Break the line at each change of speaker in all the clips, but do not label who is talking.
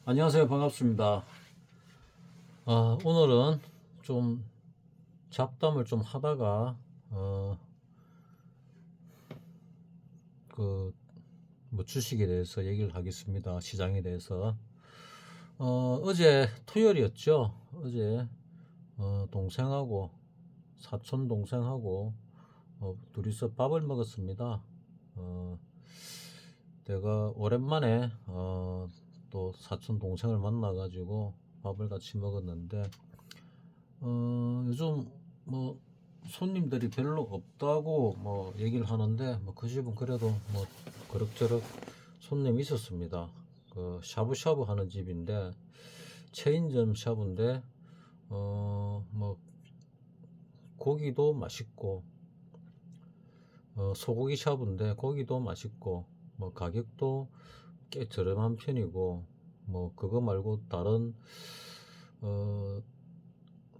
안녕하세요. 반갑습니다. 오늘은 좀 잡담을 좀 하다가 그 뭐 주식에 대해서 얘기를 하겠습니다. 시장에 대해서. 어제 토요일이었죠. 어제 동생하고 사촌 동생하고 둘이서 밥을 먹었습니다. 어, 내가 오랜만에 또 사촌 동생을 만나가지고 밥을 같이 먹었는데 요즘 뭐 손님들이 별로 없다고 뭐 얘기를 하는데 뭐 그 집은 그래도 뭐 그럭저럭 손님이 있었습니다. 그 샤브샤브 하는 집인데 체인점 샤브인데 뭐 고기도 맛있고 소고기 샤브인데 고기도 맛있고 뭐 가격도 꽤 저렴한 편이고 뭐 그거 말고 다른 어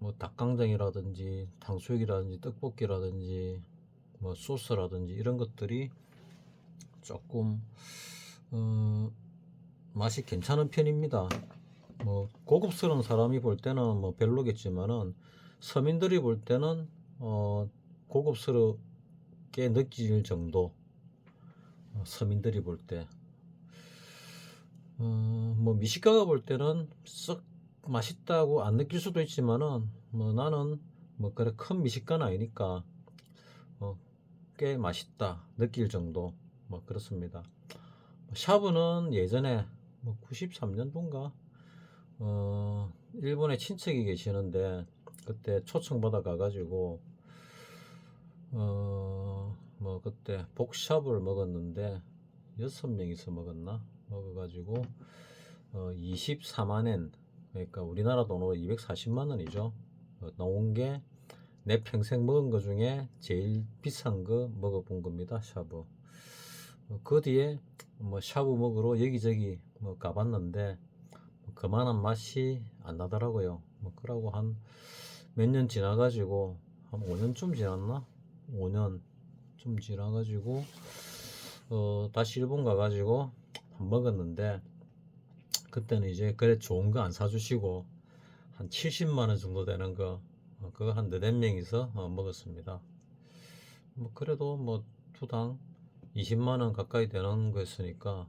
뭐 닭강정이라든지 탕수육이라든지 떡볶이라든지 뭐 소스라든지 이런 것들이 조금 어 맛이 괜찮은 편입니다. 뭐 고급스러운 사람이 볼 때는 뭐 별로겠지만은 서민들이 볼 때는 고급스럽게 느낄 정도. 서민들이 볼 때 뭐 미식가가 볼 때는 썩 맛있다고 안 느낄 수도 있지만은 뭐 나는 뭐 그래 큰 미식가는 아니니까 어, 꽤 맛있다 느낄 정도 뭐 그렇습니다. 샤브는 예전에 뭐 93년도인가 일본에 친척이 계시는데 그때 초청받아 가가지고 뭐 그때 복샤브를 먹었는데 6명이서 먹었나 먹어가지고 24만엔 그러니까 우리나라 돈으로 240만 원이죠. 나온 게 내 평생 먹은 거 중에 제일 비싼 거 먹어본 겁니다. 샤브. 그 뒤에 뭐 샤브 먹으러 여기저기 뭐 가봤는데 뭐 그만한 맛이 안 나더라고요. 뭐 그러고 한 몇 년 지나가지고 한 5년쯤 지났나? 5년 좀 지나가지고 다시 일본 가가지고 밥 먹었는데 그때는 이제 그래 좋은 거 안 사주시고 한 70만 원 정도 되는 거 그거 한 네댓 명이서 먹었습니다. 뭐 그래도 뭐 투당 20만 원 가까이 되는 거였으니까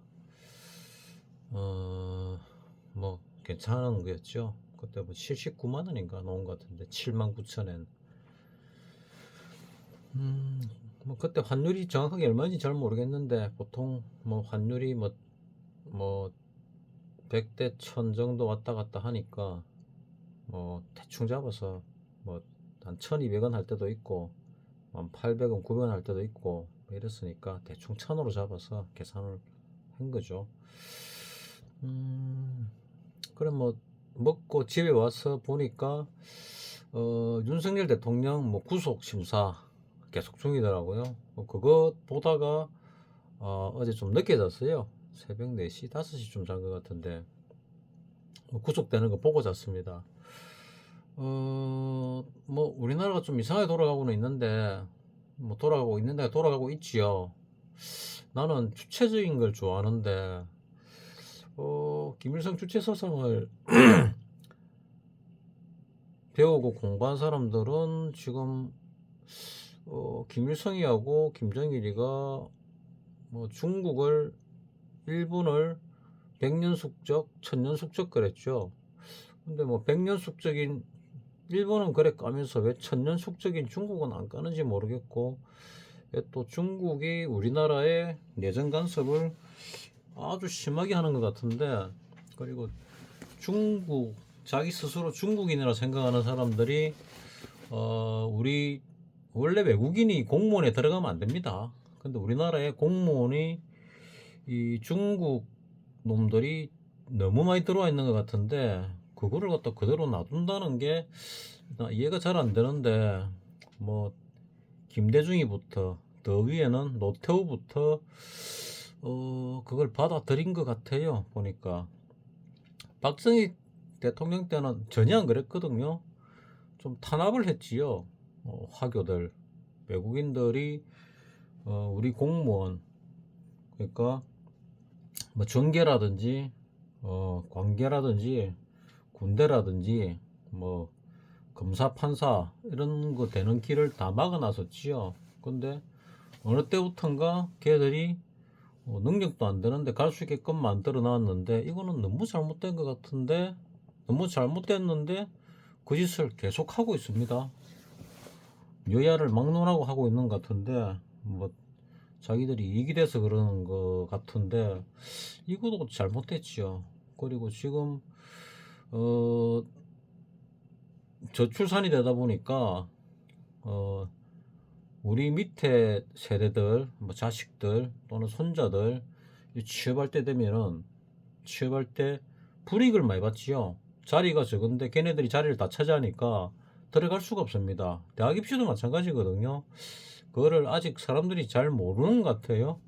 뭐 괜찮은 거였죠. 그때 뭐 79만 원인가 나온 것 같은데 7만 9천 엔. 뭐 그때 환율이 정확하게 얼마인지 잘 모르겠는데 보통 뭐 환율이 뭐 100대 1000 정도 왔다 갔다 하니까 뭐 대충 잡아서 뭐 한 1200원 할 때도 있고 한 800원 900원 할 때도 있고 뭐 이랬으니까 대충 1000으로 잡아서 계산을 한 거죠. 그래 뭐 먹고 집에 와서 보니까 윤석열 대통령 뭐 구속 심사 계속 중이더라고요. 그거 보다가 어제 좀 늦게 잤어요. 새벽 4시 5시쯤 잔 것 같은데 구속되는 거 보고 잤습니다. 뭐 우리나라가 좀 이상하게 돌아가고는 있는데 뭐 돌아가고 있는데 돌아가고 있지요. 나는 주체적인 걸 좋아하는데 김일성 주체 사상을 배우고 공부한 사람들은 지금 김일성이하고 김정일이가 뭐 중국을 일본을 100년 숙적, 1000년 숙적 그랬죠. 근데 뭐 100년 숙적인 일본은 그래 까면서 왜 1000년 숙적인 중국은 안 까는지 모르겠고 또 중국이 우리나라의 내정 간섭을 아주 심하게 하는 것 같은데 그리고 중국 자기 스스로 중국인이라 생각하는 사람들이 우리 원래 외국인이 공무원에 들어가면 안 됩니다. 근데 우리나라에 공무원이 이 중국 놈들이 너무 많이 들어와 있는 것 같은데 그거를 갖다 그대로 놔둔다는 게 이해가 잘 안 되는데 뭐 김대중이부터 더 위에는 노태우부터 그걸 받아들인 것 같아요. 보니까 박정희 대통령 때는 전혀 안 그랬거든요. 좀 탄압을 했지요. 화교들 외국인들이 우리 공무원 그러니까 뭐 정계라든지 관계라든지 군대라든지 뭐 검사 판사 이런 거 되는 길을 다 막아놨었지요. 근데 어느 때부턴가 걔들이 능력도 안 되는데 갈 수 있게끔 만들어 놨는데 이거는 너무 잘못된 것 같은데, 너무 잘못됐는데 그 짓을 계속 하고 있습니다. 여야를 막론하고 하고 있는 것 같은데, 뭐 자기들이 이익이 돼서 그러는 것 같은데 이것도 잘못됐지요. 그리고 지금 저출산이 되다 보니까 우리 밑에 세대들, 뭐 자식들 또는 손자들 취업할 때 되면은 취업할 때 불이익을 많이 받지요. 자리가 적은데 걔네들이 자리를 다 차지하니까 들어갈 수가 없습니다. 대학 입시도 마찬가지거든요. 그거를 아직 사람들이 잘 모르는 것 같아요.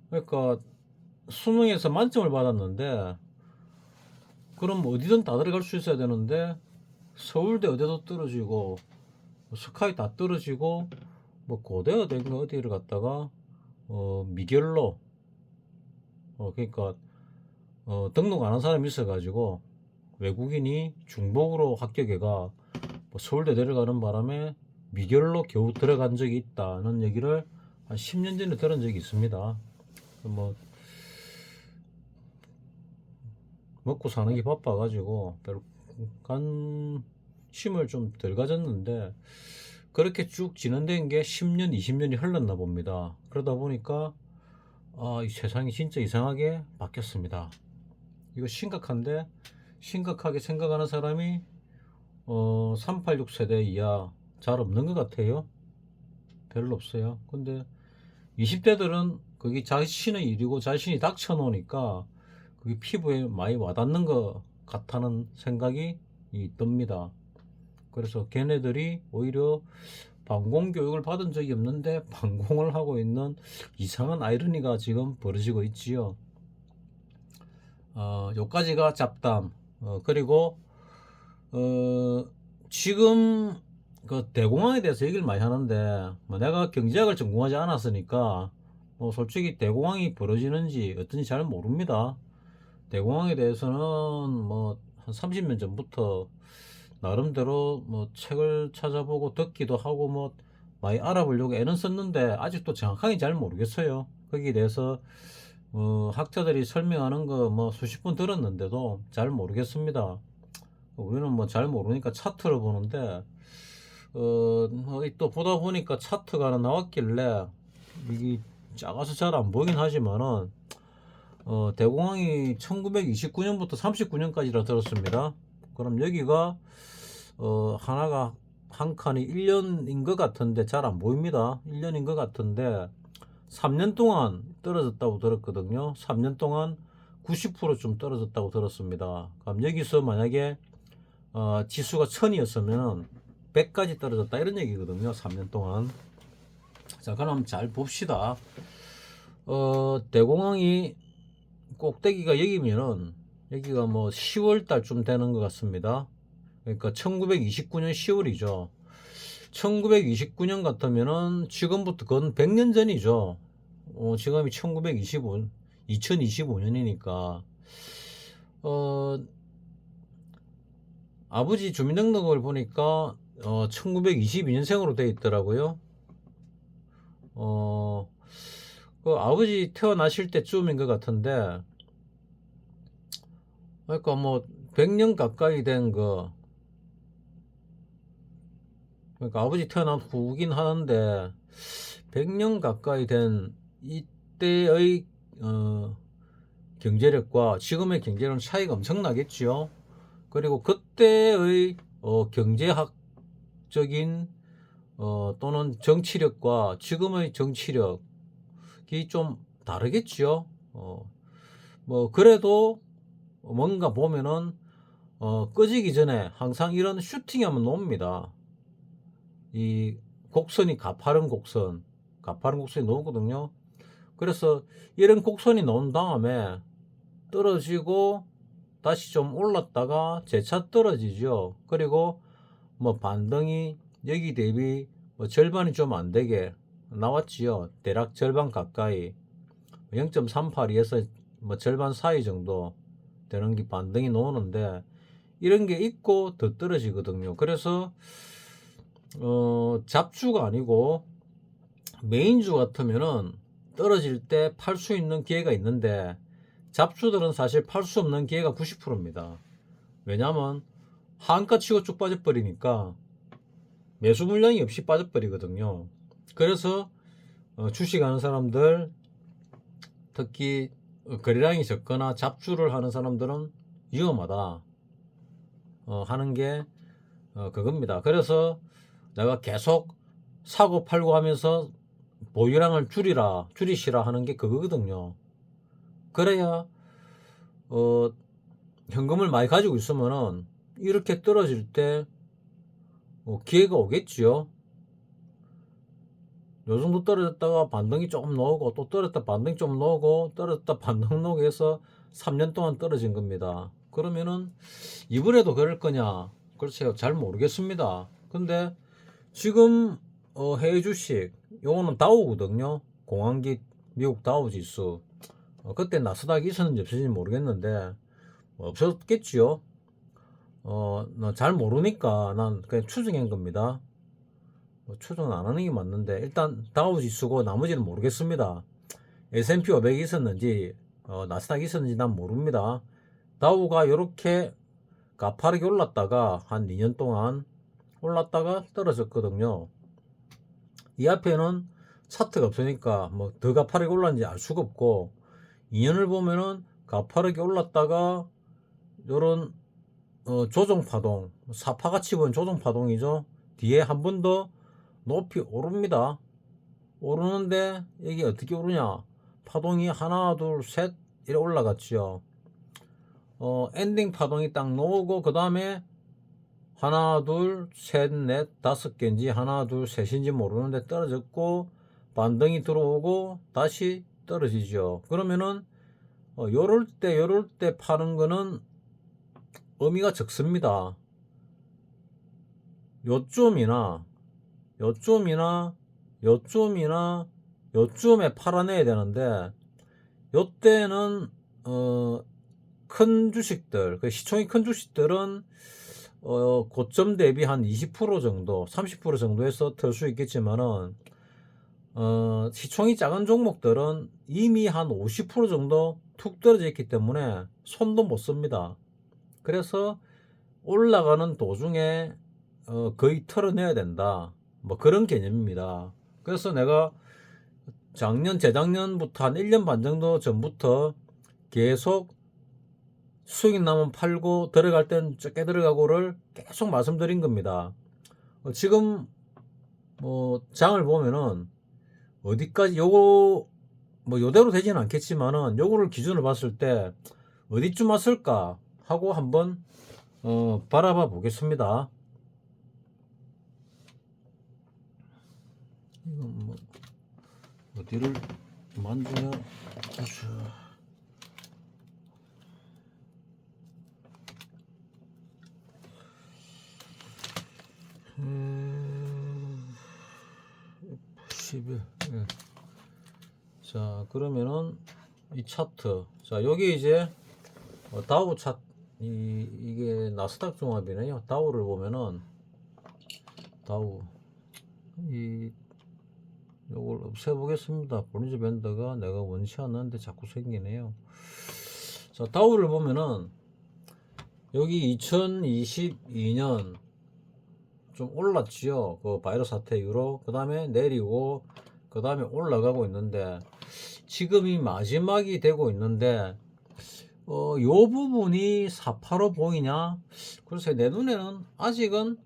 그러니까 수능에서 만점을 받았는데 그럼 어디든 다 들어갈 수 있어야 되는데 서울대 어디도 떨어지고 스카이 다 떨어지고 뭐 고대 어디를 갔다가 미결로 그러니까 등록 안 한 사람이 있어가지고 외국인이 중복으로 합격해가 뭐 서울대 내려가는 바람에 미결로 겨우 들어간 적이 있다는 얘기를 한 10년 전에 들은 적이 있습니다. 뭐 먹고 사는 게 바빠가지고 별 관심을 좀 덜 가졌는데 그렇게 쭉 진행된 게 10년, 20년이 흘렀나 봅니다. 그러다 보니까 이 세상이 진짜 이상하게 바뀌었습니다. 이거 심각한데, 심각하게 생각하는 사람이 386 세대 이하 잘 없는 것 같아요. 별로 없어요. 근데 20대들은 그게 자신의 일이고 자신이 닥쳐놓으니까 그게 피부에 많이 와닿는 것 같다는 생각이 듭니다. 그래서 걔네들이 오히려 방공 교육을 받은 적이 없는데 방공을 하고 있는 이상한 아이러니가 지금 벌어지고 있지요. 요까지가 잡담. 그리고 지금 그 대공황에 대해서 얘기를 많이 하는데 뭐 내가 경제학을 전공하지 않았으니까 뭐 솔직히 대공황이 벌어지는지 어떤지 잘 모릅니다. 대공황에 대해서는 뭐 한 30년 전부터 나름대로 뭐 책을 찾아보고 듣기도 하고 뭐 많이 알아보려고 애는 썼는데 아직도 정확하게 잘 모르겠어요. 거기에 대해서 학자들이 설명하는 거 뭐 수십 번 들었는데도 잘 모르겠습니다. 우리는 뭐 잘 모르니까 차트를 보는데 또 보다 보니까 차트가 하나 나왔길래 이게 작아서 잘 안 보이긴 하지만은 대공황이 1929년부터 39년까지라 들었습니다. 그럼 여기가 하나가 한 칸이 1년인 것 같은데 잘 안 보입니다. 1년인 것 같은데 3년 동안 떨어졌다고 들었거든요. 3년 동안 90%좀 떨어졌다고 들었습니다. 그럼 여기서 만약에 지수가 1000이었으면 100까지 떨어졌다 이런 얘기거든요. 3년 동안. 자, 그럼 잘 봅시다. 대공황이 꼭대기가 여기면은 여기가 뭐 10월 달쯤 되는 것 같습니다. 그러니까 1929년 10월이죠. 1929년 같으면은 지금부터 그건 100년 전이죠. 지금이 2025년이니까 아버지 주민등록을 보니까 1922년생으로 되어 있더라고요. 그 아버지 태어나실 때쯤인 것 같은데, 그러니까 뭐 100년 가까이 된 거, 그러니까 아버지 태어난 후긴 하는데 100년 가까이 된 이때의 경제력과 지금의 경제력은 차이가 엄청나겠지요. 그리고 그때의 경제학적인 또는 정치력과 지금의 정치력이 좀 다르겠지요. 뭐 그래도 뭔가 보면은 꺼지기 전에 항상 이런 슈팅이 한번 나옵니다. 이 곡선이 가파른 곡선이 나오거든요. 그래서 이런 곡선이 나온 다음에 떨어지고 다시 좀 올랐다가 재차 떨어지죠. 그리고 뭐 반등이 여기 대비 뭐 절반이 좀 안 되게 나왔지요. 대략 절반 가까이 0.382에서 뭐 절반 사이 정도 되는 게 반등이 나오는데 이런 게 있고 더 떨어지거든요. 그래서 잡주가 아니고 메인주 같으면은 떨어질 때 팔 수 있는 기회가 있는데 잡주들은 사실 팔 수 없는 기회가 90%입니다. 왜냐면 한가 치고 쭉 빠져버리니까 매수 물량이 없이 빠져버리거든요. 그래서 주식하는 사람들, 특히 거래량이 적거나 잡주를 하는 사람들은 위험하다 하는 게 그겁니다. 그래서 내가 계속 사고 팔고 하면서 보유량을 줄이시라 하는 게 그거거든요. 그래야 현금을 많이 가지고 있으면은 이렇게 떨어질 때 기회가 오겠지요. 요 정도 떨어졌다가 반등이 조금 나오고 또 떨어졌다 반등이 좀 나오고 떨어졌다 반등 나오고 해서 3년 동안 떨어진 겁니다. 그러면은 이번에도 그럴 거냐? 글쎄요, 잘 모르겠습니다. 근데 지금 해외 주식 요거는 다우거든요. 공항기 미국 다우 지수. 그때 나스닥이 있었는지 없었는지 모르겠는데 없었겠지요. 잘 모르니까 난 그냥 추정한 겁니다. 추정은 안 하는 게 맞는데 일단 다우 지수고 나머지는 모르겠습니다. S&P 500이 있었는지 나스닥이 있었는지 난 모릅니다. 다우가 이렇게 가파르게 올랐다가 한 2년 동안 올랐다가 떨어졌거든요. 이 앞에는 차트가 없으니까 뭐 더 가파르게 올랐는지 알 수가 없고 2년을 보면은 가파르게 올랐다가 요런 조정파동, 사파같이 보는 조정파동이죠. 뒤에 한 번 더 높이 오릅니다. 오르는데 이게 어떻게 오르냐? 파동이 하나, 둘, 셋 이렇게 올라갔죠. 엔딩 파동이 딱 나오고 그 다음에 하나, 둘, 셋, 넷, 다섯 개인지 하나, 둘, 셋인지 모르는데 떨어졌고 반등이 들어오고 다시 떨어지죠. 그러면은 요럴 때 파는 거는 의미가 적습니다. 요쯤이나 요쯤에 팔아내야 되는데 요때는 큰 주식들, 그 시총이 큰 주식들은 고점 대비 한 20% 정도, 30% 정도에서 털 수 있겠지만은 시총이 작은 종목들은 이미 한 50% 정도 툭 떨어져 있기 때문에 손도 못 씁니다. 그래서 올라가는 도중에 거의 털어내야 된다. 뭐 그런 개념입니다. 그래서 내가 재작년부터 한 1년 반 정도 전부터 계속 수익 나면 팔고 들어갈 땐 적게 들어가고를 계속 말씀드린 겁니다. 지금 뭐 장을 보면은 어디까지 요거 뭐 요대로 되지는 않겠지만은 요거를 기준으로 봤을 때 어디쯤 왔을까 하고 한번 바라봐 보겠습니다. 이건 뭐 어디를 만져야 그렇죠. F11 예. 자 그러면은 이 차트 자 여기 이제 다우 차트 이게 나스닥 종합이네요. 다우를 보면은 다우 이 요걸 없애보겠습니다. 볼린저 밴드가 내가 원치 않는데 자꾸 생기네요. 자 다우를 보면은 여기 2022년 좀 올랐지요. 그 바이러스 사태 이후로 그 다음에 내리고 그 다음에 올라가고 있는데 지금이 마지막이 되고 있는데 요 부분이 485 보이냐? 글쎄 내 눈에는 아직은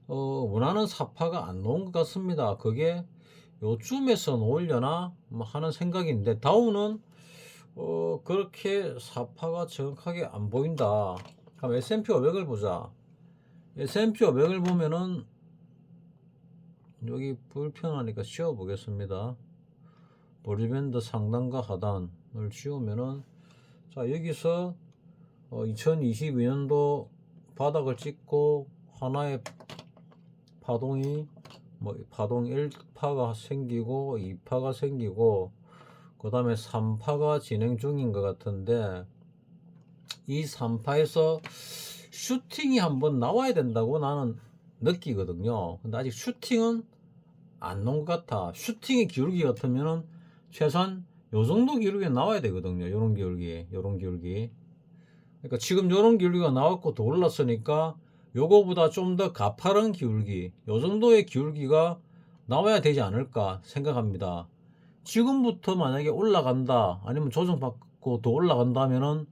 원하는 사파가 안 나온 것 같습니다. 그게 요쯤에서 놓으려나 뭐 하는 생각인데 다우는 그렇게 사파가 정확하게 안 보인다. 그럼 S&P 500을 보자. S&P 500을 보면은 여기 불편하니까 씌워 보겠습니다. 볼리밴드 상단과 하단을 씌우면은 자 여기서 2022년도 바닥을 찍고 하나의 파동이 뭐 파동 1파가 생기고 2파가 생기고 그 다음에 3파가 진행 중인 것 같은데 이 3파에서 슈팅이 한번 나와야 된다고 나는 느끼거든요. 근데 아직 슈팅은 안 나온 것 같아. 슈팅의 기울기 같으면은 최소한 요 정도 기울기가 나와야 되거든요. 요런 기울기, 요런 기울기. 그러니까 지금 요런 기울기가 나왔고 더 올랐으니까 요거보다 좀 더 가파른 기울기, 요 정도의 기울기가 나와야 되지 않을까 생각합니다. 지금부터 만약에 올라간다, 아니면 조정받고 더 올라간다 하면은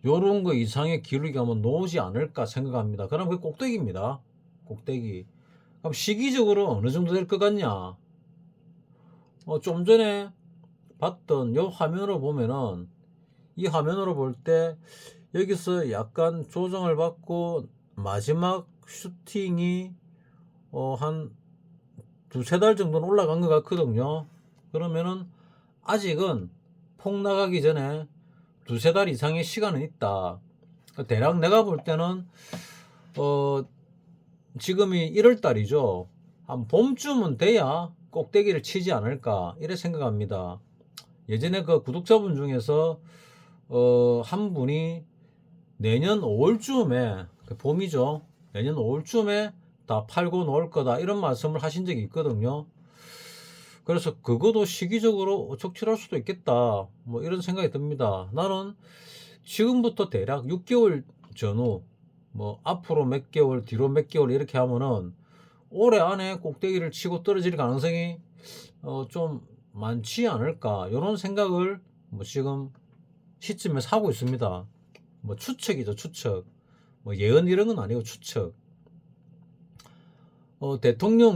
요런 거 이상의 기울기가 한번 나오지 않을까 생각합니다. 그럼 그게 꼭대기입니다. 꼭대기. 그럼 시기적으로 어느 정도 될 것 같냐? 좀 전에 봤던 요 화면으로 보면은, 이 화면으로 볼 때 여기서 약간 조정을 받고 마지막 슈팅이 한 두세 달 정도는 올라간 것 같거든요. 그러면은 아직은 폭 나가기 전에 두세 달 이상의 시간은 있다. 대략 내가 볼 때는 지금이 1월 달이죠. 한 봄쯤은 돼야 꼭대기를 치지 않을까 이래 생각합니다. 예전에 그 구독자분 중에서 한 분이 내년 5월쯤에, 봄이죠. 내년 5월쯤에 다 팔고 놓을 거다 이런 말씀을 하신 적이 있거든요. 그래서 그것도 시기적으로 적절할 수도 있겠다 뭐 이런 생각이 듭니다. 나는 지금부터 대략 6개월 전후, 뭐 앞으로 몇 개월 뒤로 몇 개월 이렇게 하면은 올해 안에 꼭대기를 치고 떨어질 가능성이 좀 많지 않을까 이런 생각을 뭐 지금 시점에서 하고 있습니다. 뭐 추측이죠, 추측. 뭐 예언 이런 건 아니고 추측.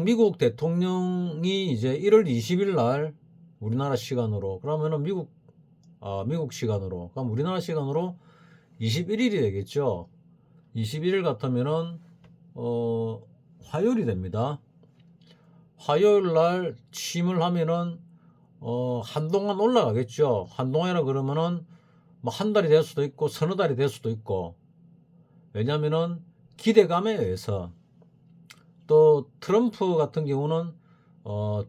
미국 대통령이 이제 1월 20일 날 우리나라 시간으로, 그러면은 미국 시간으로, 그럼 우리나라 시간으로 21일이 되겠죠. 21일 같으면은 화요일이 됩니다. 화요일 날 취임을 하면은 한동안 올라가겠죠. 한동안이라 그러면은 뭐 한 달이 될 수도 있고 서너 달이 될 수도 있고, 왜냐면은 기대감에 의해서. 또 트럼프 같은 경우는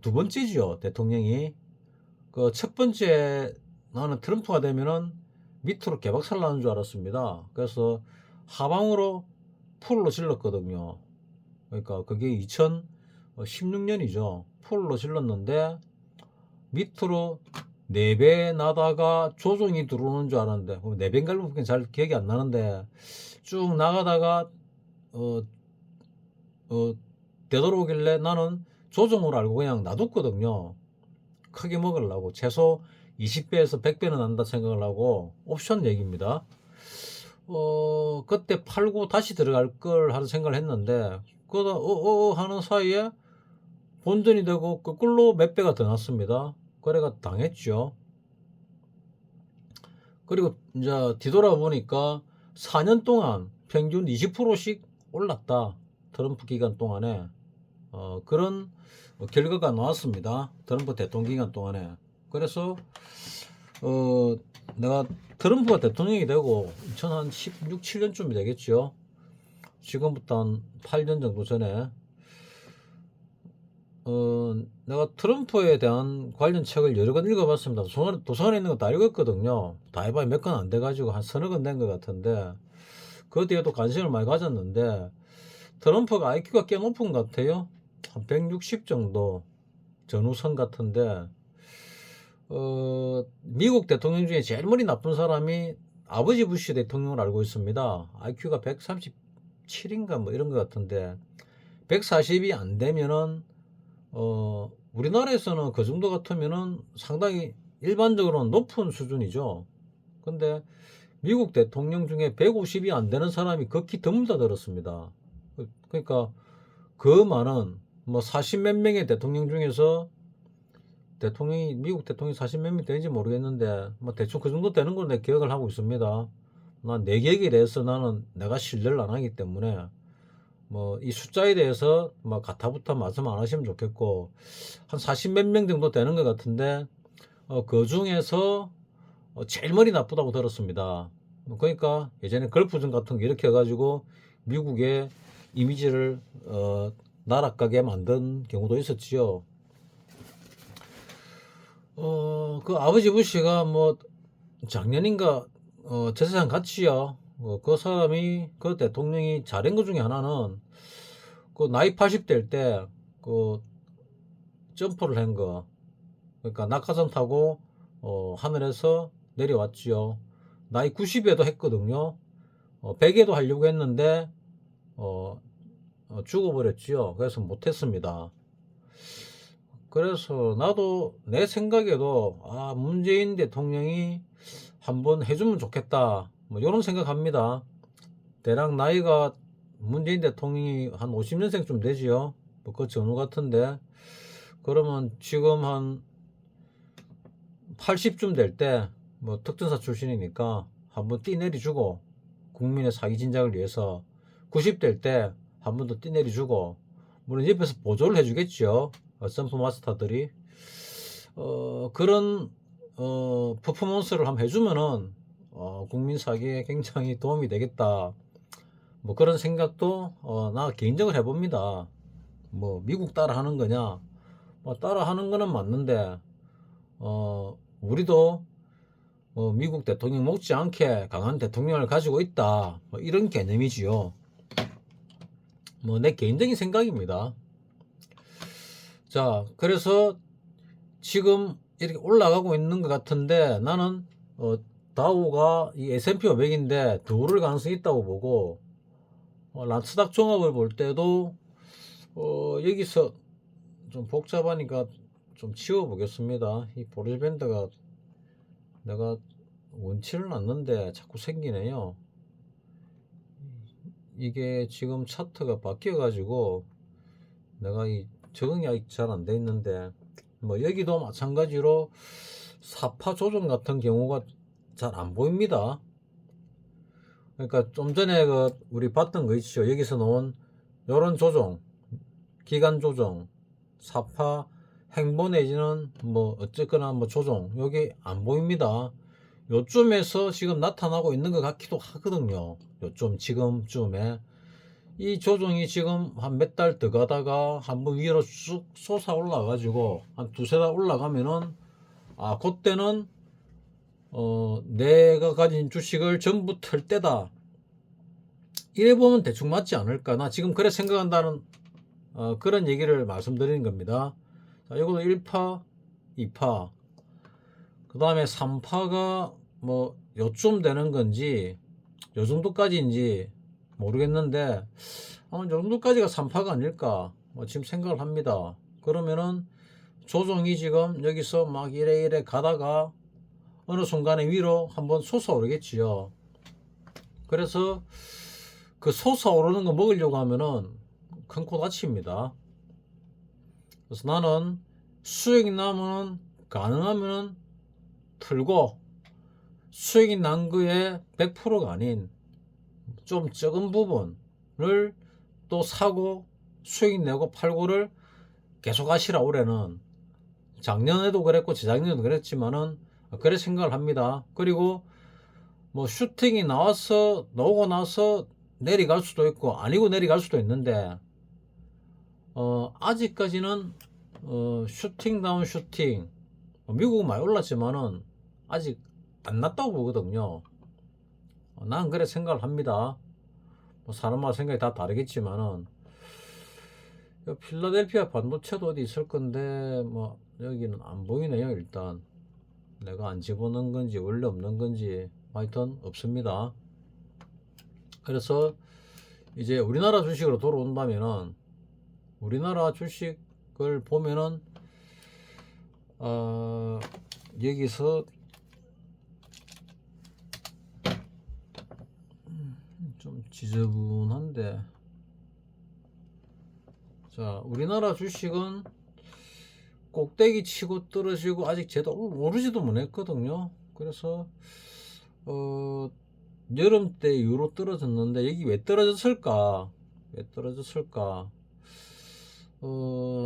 두 번째지요. 대통령이 그 첫 번째, 나는 트럼프가 되면은 밑으로 개박살 나는 줄 알았습니다. 그래서 하방으로 풀로 질렀거든요. 그러니까 그게 2016년이죠. 풀로 질렀는데 밑으로 4배 나다가 조정이 들어오는 줄 알았는데, 4배인가 잘 기억이 안 나는데 쭉 나가다가 되돌아오길래 나는 조정으로 알고 그냥 놔뒀거든요. 크게 먹으려고. 최소 20배에서 100배는 난다 생각을 하고, 옵션 얘기입니다. 그때 팔고 다시 들어갈 걸 하는 생각을 했는데, 그러다 하는 사이에 본전이 되고 거꾸로 몇 배가 더 났습니다. 거래가 당했죠. 그리고 이제 뒤돌아보니까 4년 동안 평균 20%씩 올랐다. 트럼프 기간 동안에. 그런 결과가 나왔습니다. 트럼프 대통령 기간 동안에. 그래서 내가 트럼프가 대통령이 되고 2016, 7년쯤이 되겠죠. 지금부터 한 8년 정도 전에 내가 트럼프에 대한 관련 책을 여러 권 읽어봤습니다. 도서관에 있는 거 다 읽었거든요. 다 해봐야 몇 권 안 돼가지고 한 서너 권 된 것 같은데, 그 뒤에도 관심을 많이 가졌는데, 트럼프가 IQ가 꽤 높은 것 같아요. 한 160 정도 전후선 같은데, 미국 대통령 중에 제일 머리 나쁜 사람이 아버지 부시 대통령을 알고 있습니다. IQ가 137인가 뭐 이런 것 같은데, 140이 안 되면은 우리나라에서는 그 정도 같으면은 상당히 일반적으로는 높은 수준이죠. 근데 미국 대통령 중에 150이 안 되는 사람이 극히 드물다 들었습니다. 그러니까 그 많은 뭐 40 몇 명의 대통령 중에서 미국 대통령이 40 몇 명 되는지 모르겠는데 뭐 대충 그 정도 되는 걸로 내 기억을 하고 있습니다. 난 내 기억에 대해서 나는 내가 신뢰를 안 하기 때문에 뭐 이 숫자에 대해서 뭐 가타부터 말씀 안 하시면 좋겠고, 한 40 몇 명 정도 되는 것 같은데 그 중에서 제일 머리 나쁘다고 들었습니다. 그러니까 예전에 걸프전 같은 거 이렇게 해가지고 미국의 이미지를 나락가게 만든 경우도 있었지요. 그 아버지 부시가 뭐 작년인가 저 세상 갔지요. 그 사람이 그 대통령이 잘한 것 중에 하나는 그 나이 80될 때 그 점프를 한 거. 그러니까 낙하산 타고 하늘에서 내려왔지요. 나이 90에도 했거든요. 100에도 하려고 했는데 죽어버렸지요. 그래서 못했습니다. 그래서 나도 내 생각에도 문재인 대통령이 한번 해주면 좋겠다, 뭐 이런 생각합니다. 대략 나이가 문재인 대통령이 한 50년생쯤 되지요. 뭐 그 전후 같은데, 그러면 지금 한 80쯤 될 때 뭐 특전사 출신이니까 한번 뛰내리주고, 국민의 사기 진작을 위해서 90 될 때 한 번 더 뛰내리주고, 물론 옆에서 보조를 해주겠죠. 점프 마스터들이. 그런 퍼포먼스를 한번 해주면은 국민 사기에 굉장히 도움이 되겠다, 뭐 그런 생각도 나 개인적으로 해봅니다. 뭐 미국 따라 하는 거냐, 뭐 따라 하는 거는 맞는데 우리도 미국 대통령 못지않게 강한 대통령을 가지고 있다, 뭐 이런 개념이지요. 뭐 내 개인적인 생각입니다. 자, 그래서 지금 이렇게 올라가고 있는 것 같은데, 나는 다우가 이 S&P 500인데 더 오를 가능성이 있다고 보고, 나스닥 종합을 볼 때도 여기서 좀 복잡하니까 좀 치워보겠습니다. 이 보리밴드가 내가 원치를 않는데 자꾸 생기네요. 이게 지금 차트가 바뀌어 가지고 내가 이 적응이 아직 잘 안 돼 있는데, 뭐 여기도 마찬가지로 사파 조정 같은 경우가 잘 안 보입니다. 그러니까 좀 전에 우리 봤던 거 있죠. 여기서 나온 요런 조정, 기간 조정, 사파 행보 내지는 뭐 어쨌거나 뭐 조정, 여기 안 보입니다. 요쯤에서 지금 나타나고 있는 것 같기도 하거든요. 요쯤 지금쯤에 이 조정이 지금 한 몇 달 더 가다가 한번 위로 쑥 솟아 올라 가지고 한 두세 달 올라가면은 그때는 내가 가진 주식을 전부 털 때다, 이래 보면 대충 맞지 않을까, 나 지금 그래 생각한다는 그런 얘기를 말씀드리는 겁니다. 자, 이것도 1파 2파 그 다음에 3파가 뭐 요쯤 되는 건지 요 정도까지인지 모르겠는데 요 정도까지가 3파가 아닐까, 뭐 지금 생각을 합니다. 그러면은 조정이 지금 여기서 막 이래 가다가 어느 순간에 위로 한번 솟아오르겠지요. 그래서 그 솟아오르는 거 먹으려고 하면은 큰 코 다칩니다. 그래서 나는 수익이 나면은 가능하면은 틀고, 수익이 난 거에 100%가 아닌 좀 적은 부분을 또 사고 수익 내고 팔고를 계속 하시라. 올해는 작년에도 그랬고 재작년에도 그랬지만은 그래 생각을 합니다. 그리고 뭐 슈팅이 나오고 나서 내려갈 수도 있고 아니고 내려갈 수도 있는데 아직까지는 슈팅 다운 슈팅, 미국은 많이 올랐지만은 아직 안 났다고 보거든요. 난 그래 생각을 합니다. 뭐 사람마다 생각이 다 다르겠지만은 필라델피아 반도체도 어디 있을 건데 뭐 여기는 안 보이네요. 일단 내가 안 집어넣은 건지 원래 없는 건지 하여튼 없습니다. 그래서 이제 우리나라 주식으로 돌아온다면은, 우리나라 주식을 보면은 여기서 좀 지저분한데, 자, 우리나라 주식은 꼭대기 치고 떨어지고 아직 제대로 오르지도 못했거든요. 그래서 여름 때 이후로 떨어졌는데 여기 왜 떨어졌을까?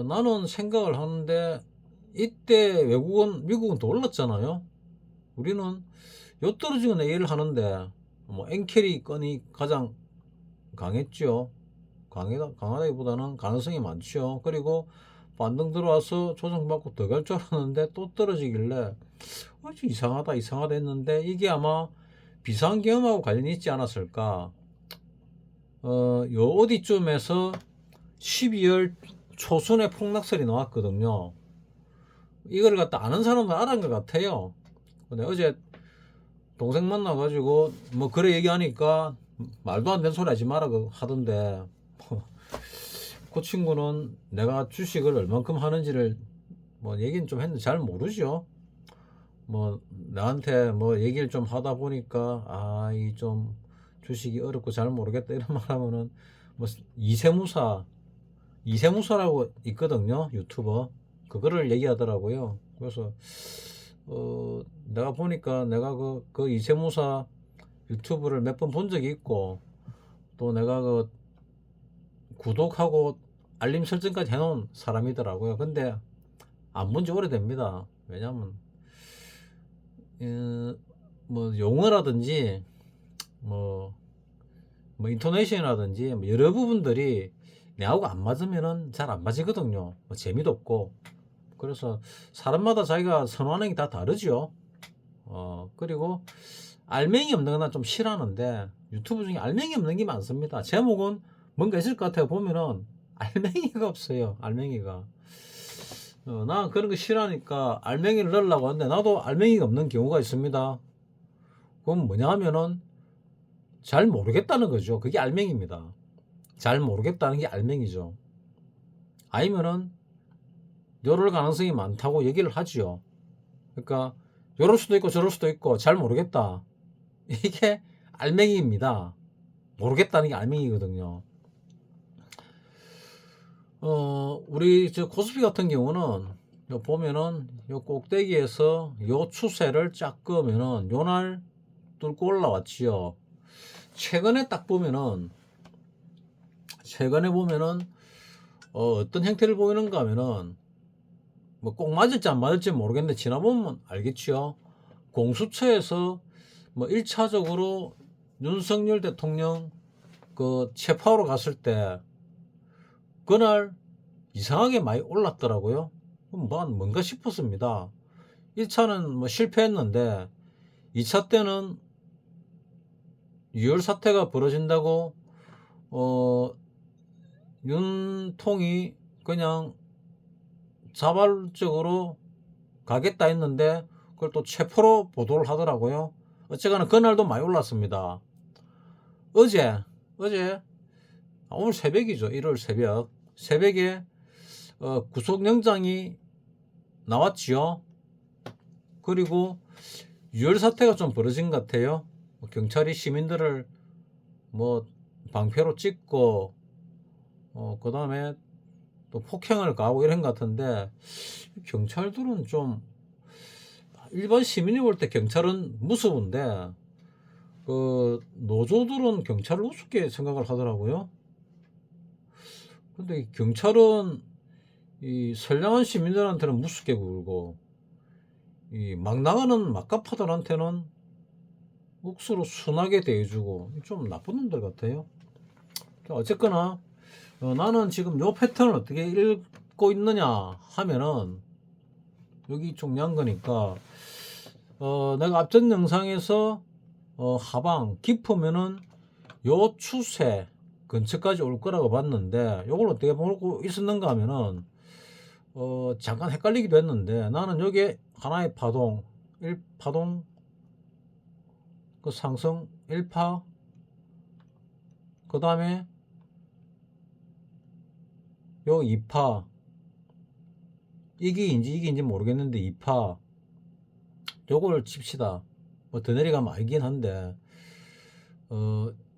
나는 생각을 하는데, 이때 미국은 더 올랐잖아요. 우리는 요 떨어진 건 이해를 하는데 뭐 엔캐리 건이 가장 강했죠. 강하다기보다는 가능성이 많죠. 그리고 반등 들어와서 조정받고 더 갈 줄 알았는데 또 떨어지길래 이상하다 했는데, 이게 아마 비상계엄하고 관련이 있지 않았을까? 요 어디쯤에서 12월 초순에 폭락설이 나왔거든요. 이걸 갖다 아는 사람은 알은 것 같아요. 근데 어제 동생 만나가지고 뭐 그래 얘기하니까 말도 안 되는 소리 하지 마라 하던데 그 친구는 내가 주식을 얼만큼 하는지를 뭐 얘기는 좀 했는데 잘 모르죠. 뭐 나한테 뭐 얘기를 좀 하다 보니까 이 좀 주식이 어렵고 잘 모르겠다 이런 말 하면은 뭐 이세무사라고 있거든요, 유튜버. 그거를 얘기하더라고요. 그래서 내가 보니까 내가 그 이세무사 유튜브를 몇 번 본 적이 있고 또 내가 그 구독하고 알림 설정까지 해놓은 사람이더라고요. 근데 안 본 지 오래됩니다. 왜냐면 뭐 용어라든지 뭐 인토네이션이라든지 뭐 여러 부분들이 내하고 안 맞으면은 잘 안 맞거든요. 뭐 재미도 없고. 그래서 사람마다 자기가 선호하는 게 다 다르죠. 그리고 알맹이 없는 건 난 좀 싫어하는데 유튜브 중에 알맹이 없는 게 많습니다. 제목은 뭔가 있을 것 같아요. 보면은 알맹이가 없어요. 알맹이가. 난 그런 거 싫어하니까 알맹이를 넣으려고 하는데 나도 알맹이가 없는 경우가 있습니다. 그건 뭐냐 하면은 잘 모르겠다는 거죠. 그게 알맹이입니다. 잘 모르겠다는 게 알맹이죠. 아니면은 이럴 가능성이 많다고 얘기를 하지요. 그러니까 이럴 수도 있고 저럴 수도 있고 잘 모르겠다. 이게 알맹이입니다. 모르겠다는 게 알맹이거든요. 우리 저 코스피 같은 경우는 요 보면은 요 꼭대기에서 요 추세를 쫙 그으면은 요날 뚫고 올라왔지요. 최근에 보면은 어떤 형태를 보이는가 하면은 뭐 꼭 맞을지 안 맞을지 모르겠는데 지나보면 알겠지요. 공수처에서 뭐 1차적으로 윤석열 대통령 그 체포하러 갔을 때 그날 이상하게 많이 올랐더라고요. 뭔가 싶었습니다. 1차는 뭐 실패했는데 2차 때는 유혈 사태가 벌어진다고 윤통이 그냥 자발적으로 가겠다 했는데 그걸 또 체포로 보도를 하더라고요. 어쨌거나 그날도 많이 올랐습니다. 어제 오늘 새벽이죠. 1월 새벽에 구속영장이 나왔지요. 그리고 유혈 사태가 좀 벌어진 것 같아요. 경찰이 시민들을 뭐 방패로 찍고 그 다음에 또 폭행을 가하고 이런 것 같은데 경찰들은 좀 일반 시민이 볼 때 경찰은 무서운데 그 노조들은 경찰을 우습게 생각을 하더라고요. 근데 경찰은 이 선량한 시민들한테는 무섭게 굴고 이 막 나가는 막가파들한테는 억수로 순하게 대해주고 좀 나쁜 놈들 같아요. 어쨌거나 나는 지금 요 패턴을 어떻게 읽고 있느냐 하면은 여기 중요한 거니까 내가 앞전 영상에서 하방 깊으면은 요 추세 근처까지 올 거라고 봤는데 요걸 어떻게 보고 있었는가 하면은 잠깐 헷갈리기도 했는데 나는 여기에 하나의 파동 1파동 그 상승 1파 그 다음에 요 2파 이게인지 모르겠는데 2파 요걸 칩시다. 뭐 더 내려가면 알긴 한데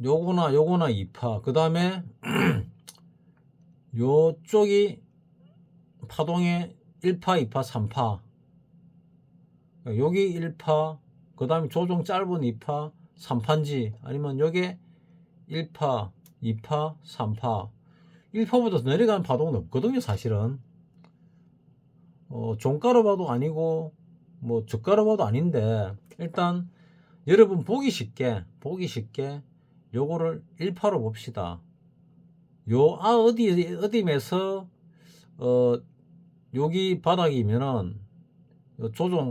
요거나 2파 그 다음에 요쪽이 파동의 1파 2파 3파 여기 1파 그 다음에 조종 짧은 2파 3파인지 아니면 요게 1파 2파 3파 1파보다 더 내려가는 파동은 없거든요 사실은. 종가로 봐도 아니고 뭐 저가로 봐도 아닌데 일단 여러분 보기 쉽게 요거를 1파로 봅시다. 어디에서 여기 바닥이면은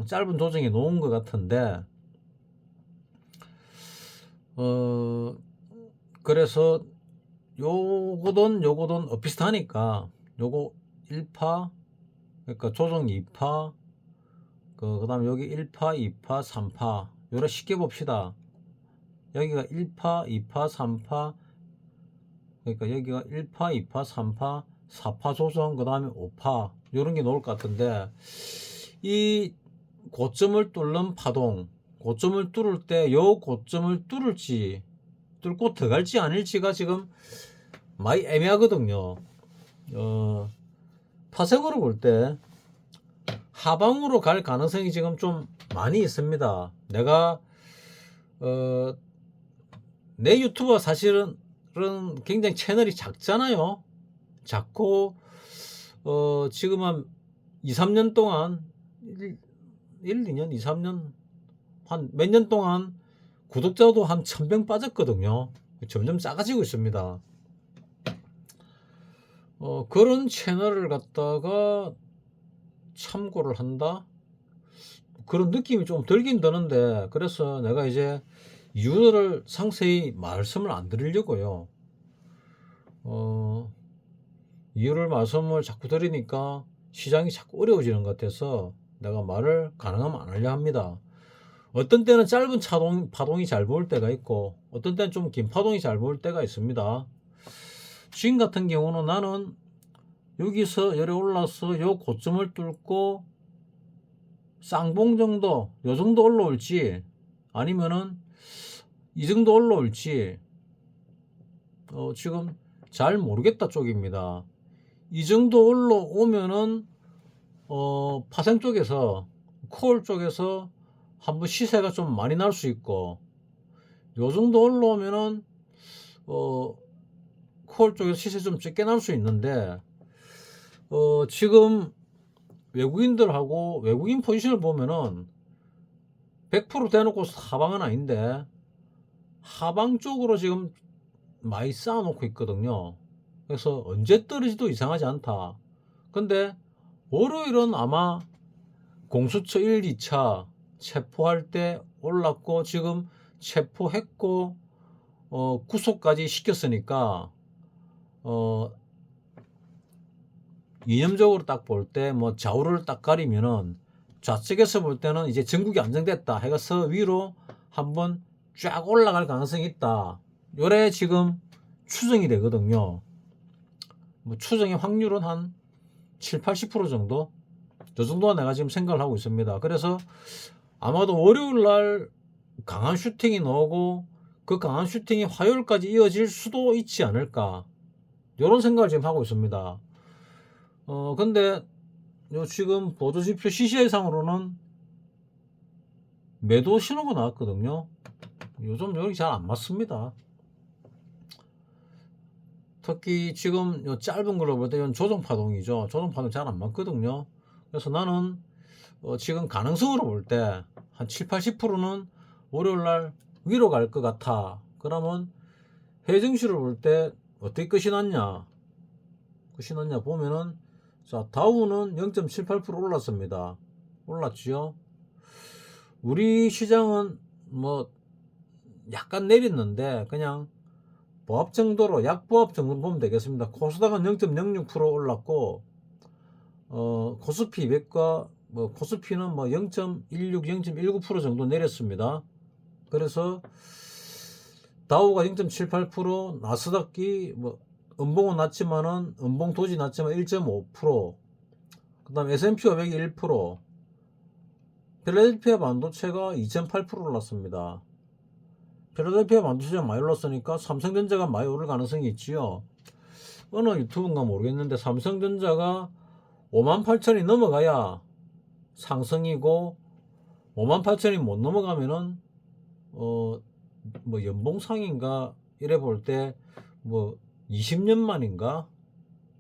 짧은 조정이 놓은 것 같은데 어 그래서 요거든 비슷하니까 요거 1파, 그러니까 조정 2파, 그다음에 여기 1파, 2파, 3파. 요래 쉽게 봅시다. 여기가 1파, 2파, 3파, 그러니까 여기가 1파, 2파, 3파, 4파 조정, 그다음에 5파. 요런 게 나올 것 같은데, 이 고점을 뚫는 파동, 고점을 뚫을 때 요 고점을 뚫고 들어갈지 아닐지가 지금 많이 애매하거든요. 파생으로 볼 때 하방으로 갈 가능성이 지금 좀 많이 있습니다. 내가 내 유튜브가 사실은 굉장히 채널이 작잖아요. 작고 지금 한 2, 3년 동안 2년, 2, 3년 한 몇 년 동안 구독자도 한 1000명 빠졌거든요. 점점 작아지고 있습니다. 그런 채널을 갖다가 참고를 한다? 그런 느낌이 좀 들긴 드는데, 그래서 내가 이제 이유를 상세히 말씀을 안 드리려고요. 이유를 말씀을 자꾸 드리니까 시장이 자꾸 어려워지는 것 같아서 내가 말을 가능하면 안 하려 합니다. 어떤 때는 짧은 파동이 잘 보일 때가 있고, 어떤 때는 좀 긴 파동이 잘 보일 때가 있습니다. 지금 같은 경우는 나는 여기서 열에 올라서 요 고점을 뚫고 쌍봉 정도, 요 정도 올라올지, 아니면은 이 정도 올라올지, 지금 잘 모르겠다 쪽입니다. 이 정도 올라오면은, 파생 쪽에서, 콜 쪽에서 한번 시세가 좀 많이 날 수 있고, 요 정도 올라오면은, 콜 쪽에서 시세 좀 적게 날 수 있는데, 지금 외국인들하고 외국인 포지션을 보면은 100% 대놓고 하방은 아닌데, 하방 쪽으로 지금 많이 쌓아놓고 있거든요. 그래서 언제 떨어지도 이상하지 않다. 근데 월요일은 아마 공수처 1, 2차 체포할 때 올랐고, 지금 체포했고 구속까지 시켰으니까 이념적으로 딱 볼 때 뭐 좌우를 딱 가리면은, 좌측에서 볼 때는 이제 전국이 안정됐다 해서 위로 한번 쫙 올라갈 가능성이 있다. 요래 지금 추정이 되거든요. 뭐 추정의 확률은 한 7, 80% 정도? 저 정도가 내가 지금 생각을 하고 있습니다. 그래서 아마도 월요일 날 강한 슈팅이 나오고, 그 강한 슈팅이 화요일까지 이어질 수도 있지 않을까, 이런 생각을 지금 하고 있습니다. 근데 요 지금 보도지표 CCI상으로는 매도 신호가 나왔거든요. 요즘 여기 잘 안 맞습니다. 특히 지금 요 짧은 걸로 볼 때 이건 조정파동이죠. 조정파동 잘 안 맞거든요. 그래서 나는 지금 가능성으로 볼 때 한 7, 80%는 월요일날 위로 갈 것 같아. 그러면 해증시를 볼 때 어떻게 끝이 났냐? 보면은, 자, 다우는 0.78% 올랐습니다. 올랐지요. 우리 시장은 뭐 약간 내렸는데 그냥 보합 정도로, 약보합 정도 보면 되겠습니다. 코스닥은 0.06% 올랐고, 코스피 200과 뭐 코스피는 뭐 0.16, 0.19% 정도 내렸습니다. 그래서 다우가 0.78%, 나스닥이 뭐 음봉은 낮지만은, 음봉 도지 낮지만 1.5%, 그 다음 S&P 500이 1%, 필라델피아 반도체가 2.8% 올랐습니다. 필라델피아 반도체가 많이 올랐으니까 삼성전자가 많이 오를 가능성이 있지요. 어느 유튜브인가 모르겠는데 삼성전자가 58,000이 넘어가야 상승이고, 58,000이 못 넘어가면은 뭐 연봉상인가 이래 볼 때 뭐 20년 만인가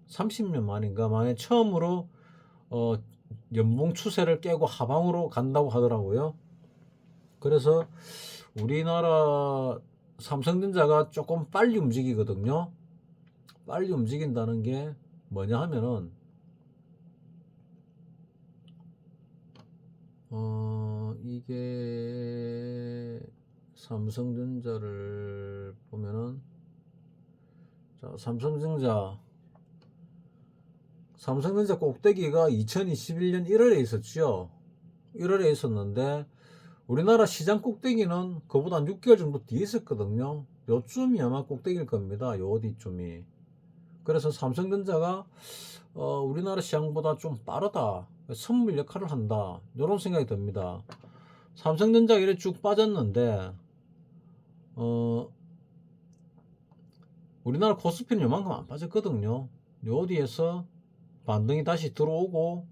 30년 만인가 만에 처음으로 연봉 추세를 깨고 하방으로 간다고 하더라고요. 그래서 우리나라 삼성전자가 조금 빨리 움직이거든요. 빨리 움직인다는 게 뭐냐 하면은, 이게 삼성전자를 보면은, 자, 삼성전자 꼭대기가 2021년 1월에 있었죠. 1월에 있었는데 우리나라 시장 꼭대기는 그보다 한 6개월 정도 뒤에 있었거든요. 요쯤이 아마 꼭대기일 겁니다. 요 어디쯤이. 그래서 삼성전자가 우리나라 시장보다 좀 빠르다, 선물 역할을 한다, 이런 생각이 듭니다. 삼성전자가 이렇게 쭉 빠졌는데 우리나라 코스피는 요만큼 안 빠졌거든요. 요 어디에서 반등이 다시 들어오고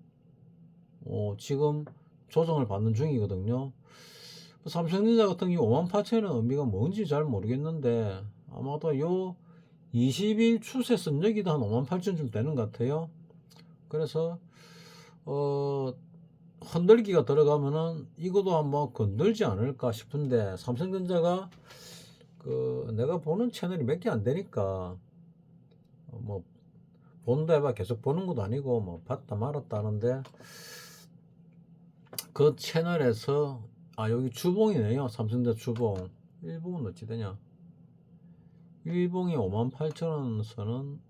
지금 조정을 받는 중이거든요. 삼성전자 같은 경우 58,000원 의미가 뭔지 잘 모르겠는데 아마도 요 20일 추세 선저기도 한 58,000좀 되는 것 같아요. 그래서 흔들기가 들어가면은 이것도 한번 건들지 않을까 싶은데, 삼성전자가 내가 보는 채널이 몇 개 안 되니까 뭐 본다 해봐 계속 보는 것도 아니고 뭐 봤다 말았다 하는데, 그 채널에서 여기 주봉이네요. 삼성전자 주봉. 일봉은 어찌 되냐? 일봉이 58,000원 선은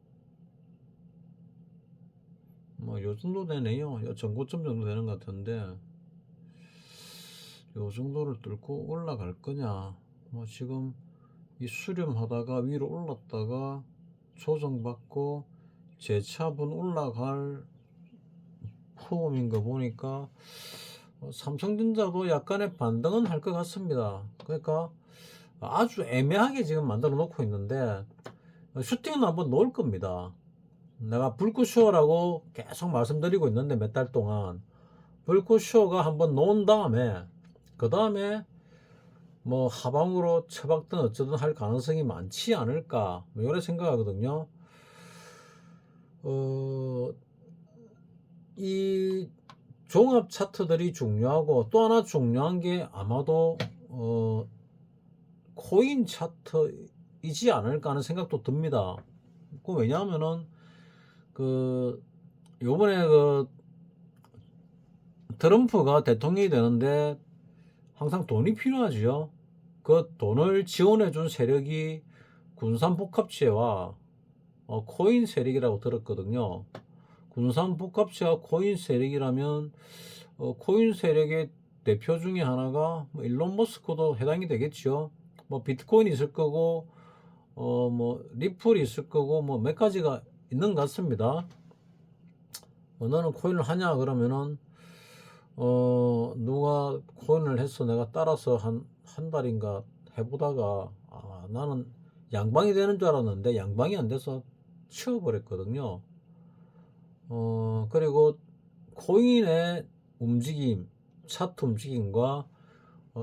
뭐 요 정도 되네요. 요 전고점 정도 되는 것 같은데, 요 정도를 뚫고 올라갈 거냐? 뭐 지금 이 수렴하다가 위로 올랐다가 조정받고 재차분 올라갈 폼인 거 보니까 삼성전자도 약간의 반등은 할 것 같습니다. 그러니까 아주 애매하게 지금 만들어 놓고 있는데 슈팅은 한번 놓을 겁니다. 내가 불꽃쇼라고 계속 말씀드리고 있는데 몇 달 동안 불꽃쇼가 한번 놓은 다음에 그 다음에 뭐 하방으로 처박든 어쩌든 할 가능성이 많지 않을까, 뭐 이런 생각하거든요. 이 종합 차트들이 중요하고 또 하나 중요한 게 아마도 코인 차트이지 않을까 하는 생각도 듭니다. 왜냐하면은 요번에 트럼프가 대통령이 되는데 항상 돈이 필요하지요. 그 돈을 지원해 준 세력이 군산복합체와 코인 세력이라고 들었거든요. 군산복합체와 코인 세력이라면 코인 세력의 대표 중에 하나가 뭐 일론 머스크도 해당이 되겠죠. 뭐 비트코인이 있을 거고 뭐 리플이 있을 거고 뭐 몇 가지가 있는 것 같습니다. 너는 코인을 하냐 그러면은 누가 코인을 해서 내가 따라서 한 달인가 해보다가 나는 양방이 되는 줄 알았는데 양방이 안 돼서 치워버렸거든요. 그리고 코인의 움직임, 차트 움직임과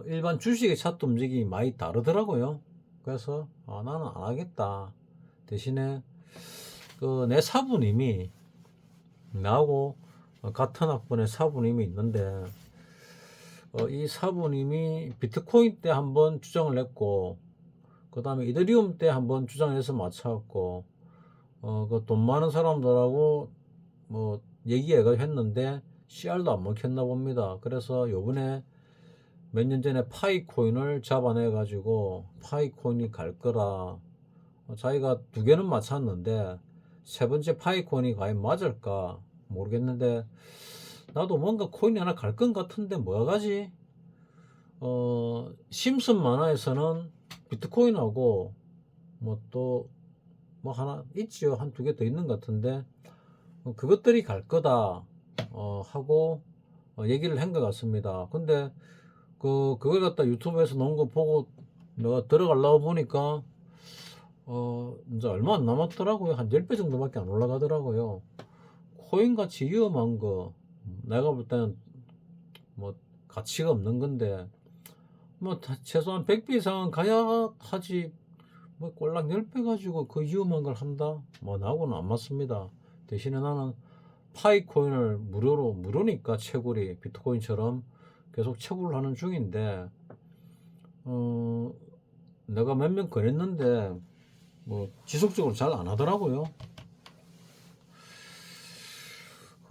일반 주식의 차트 움직임이 많이 다르더라고요. 그래서 나는 안 하겠다. 대신에 내 사부님이 나하고 같은 학번의 사부님이 있는데 이 사부님이 비트코인 때 한번 주장을 했고 그 다음에 이더리움 때 한번 주장을 해서 맞춰갖고 그 돈 많은 사람들하고 뭐 얘기해가 했는데 CR도 안 먹혔나 봅니다. 그래서 요번에 몇 년 전에 파이코인을 잡아내 가지고 파이코인이 갈 거라, 자기가 두 개는 맞췄는데 세 번째 파이코인이 과연 맞을까 모르겠는데, 나도 뭔가 코인이 하나 갈 건 같은데 뭐가 가지? 심슨 만화에서는 비트코인하고 뭐 또 뭐 하나 있지요. 한 두 개 더 있는 것 같은데 그것들이 갈 거다 하고 얘기를 한 것 같습니다. 근데 그걸 갖다 유튜브에서 놓은 거 보고 내가 들어가려고 보니까 이제 얼마 안 남았더라고요. 한 10배 정도밖에 안 올라가더라고요. 코인같이 위험한 거 내가 볼 때는 뭐 가치가 없는 건데 뭐 최소한 100배 이상은 가야 하지, 뭐 꼴랑 10배 가지고 그 위험한 걸 한다? 뭐 나하고는 안 맞습니다. 대신에 나는 파이코인을 무료니까 채굴이 비트코인처럼 계속 채굴을 하는 중인데 내가 몇 명 권했는데 뭐 지속적으로 잘 안 하더라고요.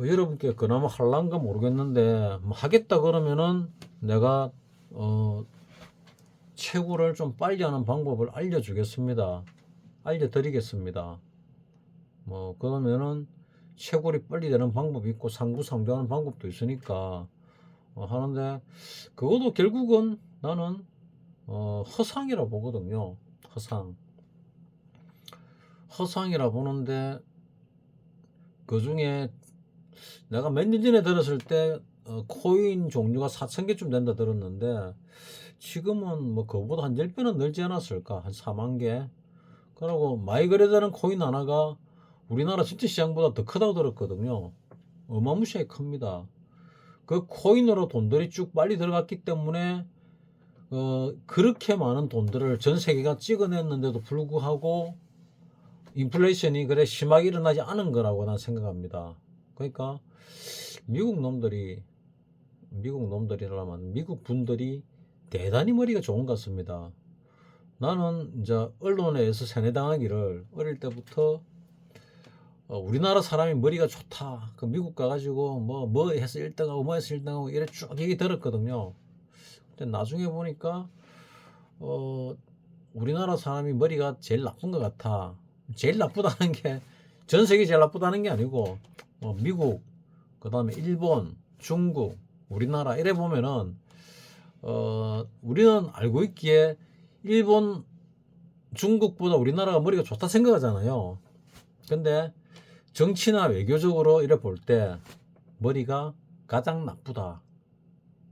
여러분께 그나마 할란가 모르겠는데 뭐 하겠다 그러면은 내가 채굴을 좀 빨리 하는 방법을 알려주겠습니다. 알려드리겠습니다. 뭐 그러면은 채굴이 빨리 되는 방법이 있고 상부상조하는 방법도 있으니까 하는데, 그것도 결국은 나는 허상이라 보거든요. 허상이라 보는데, 그 중에 내가 몇 년 전에 들었을 때 코인 종류가 4,000개쯤 된다 들었는데, 지금은 뭐 그거보다 한 10배는 늘지 않았을까? 한 4만 개. 그리고 많이 거래되는 코인 하나가 우리나라 전체 시장보다 더 크다고 들었거든요. 어마무시하게 큽니다. 그 코인으로 돈들이 쭉 빨리 들어갔기 때문에 그렇게 많은 돈들을 전 세계가 찍어냈는데도 불구하고 인플레이션이 그래 심하게 일어나지 않은 거라고 난 생각합니다. 그러니까 미국 놈들이라면 미국 분들이 대단히 머리가 좋은 것 같습니다. 나는 이제 언론에 의해서 세뇌당하기를 어릴 때부터 우리나라 사람이 머리가 좋다. 그 미국 가가지고 뭐 해서 1등하고 뭐 해서 1등하고 이래 쭉 얘기 들었거든요. 근데 나중에 보니까 우리나라 사람이 머리가 제일 나쁜 것 같아. 제일 나쁘다는 게 전 세계 제일 나쁘다는 게 아니고 미국, 그 다음에 일본, 중국, 우리나라 이래 보면은 우리는 알고 있기에 일본, 중국보다 우리나라가 머리가 좋다 생각하잖아요. 근데 정치나 외교적으로 이래 볼 때 머리가 가장 나쁘다.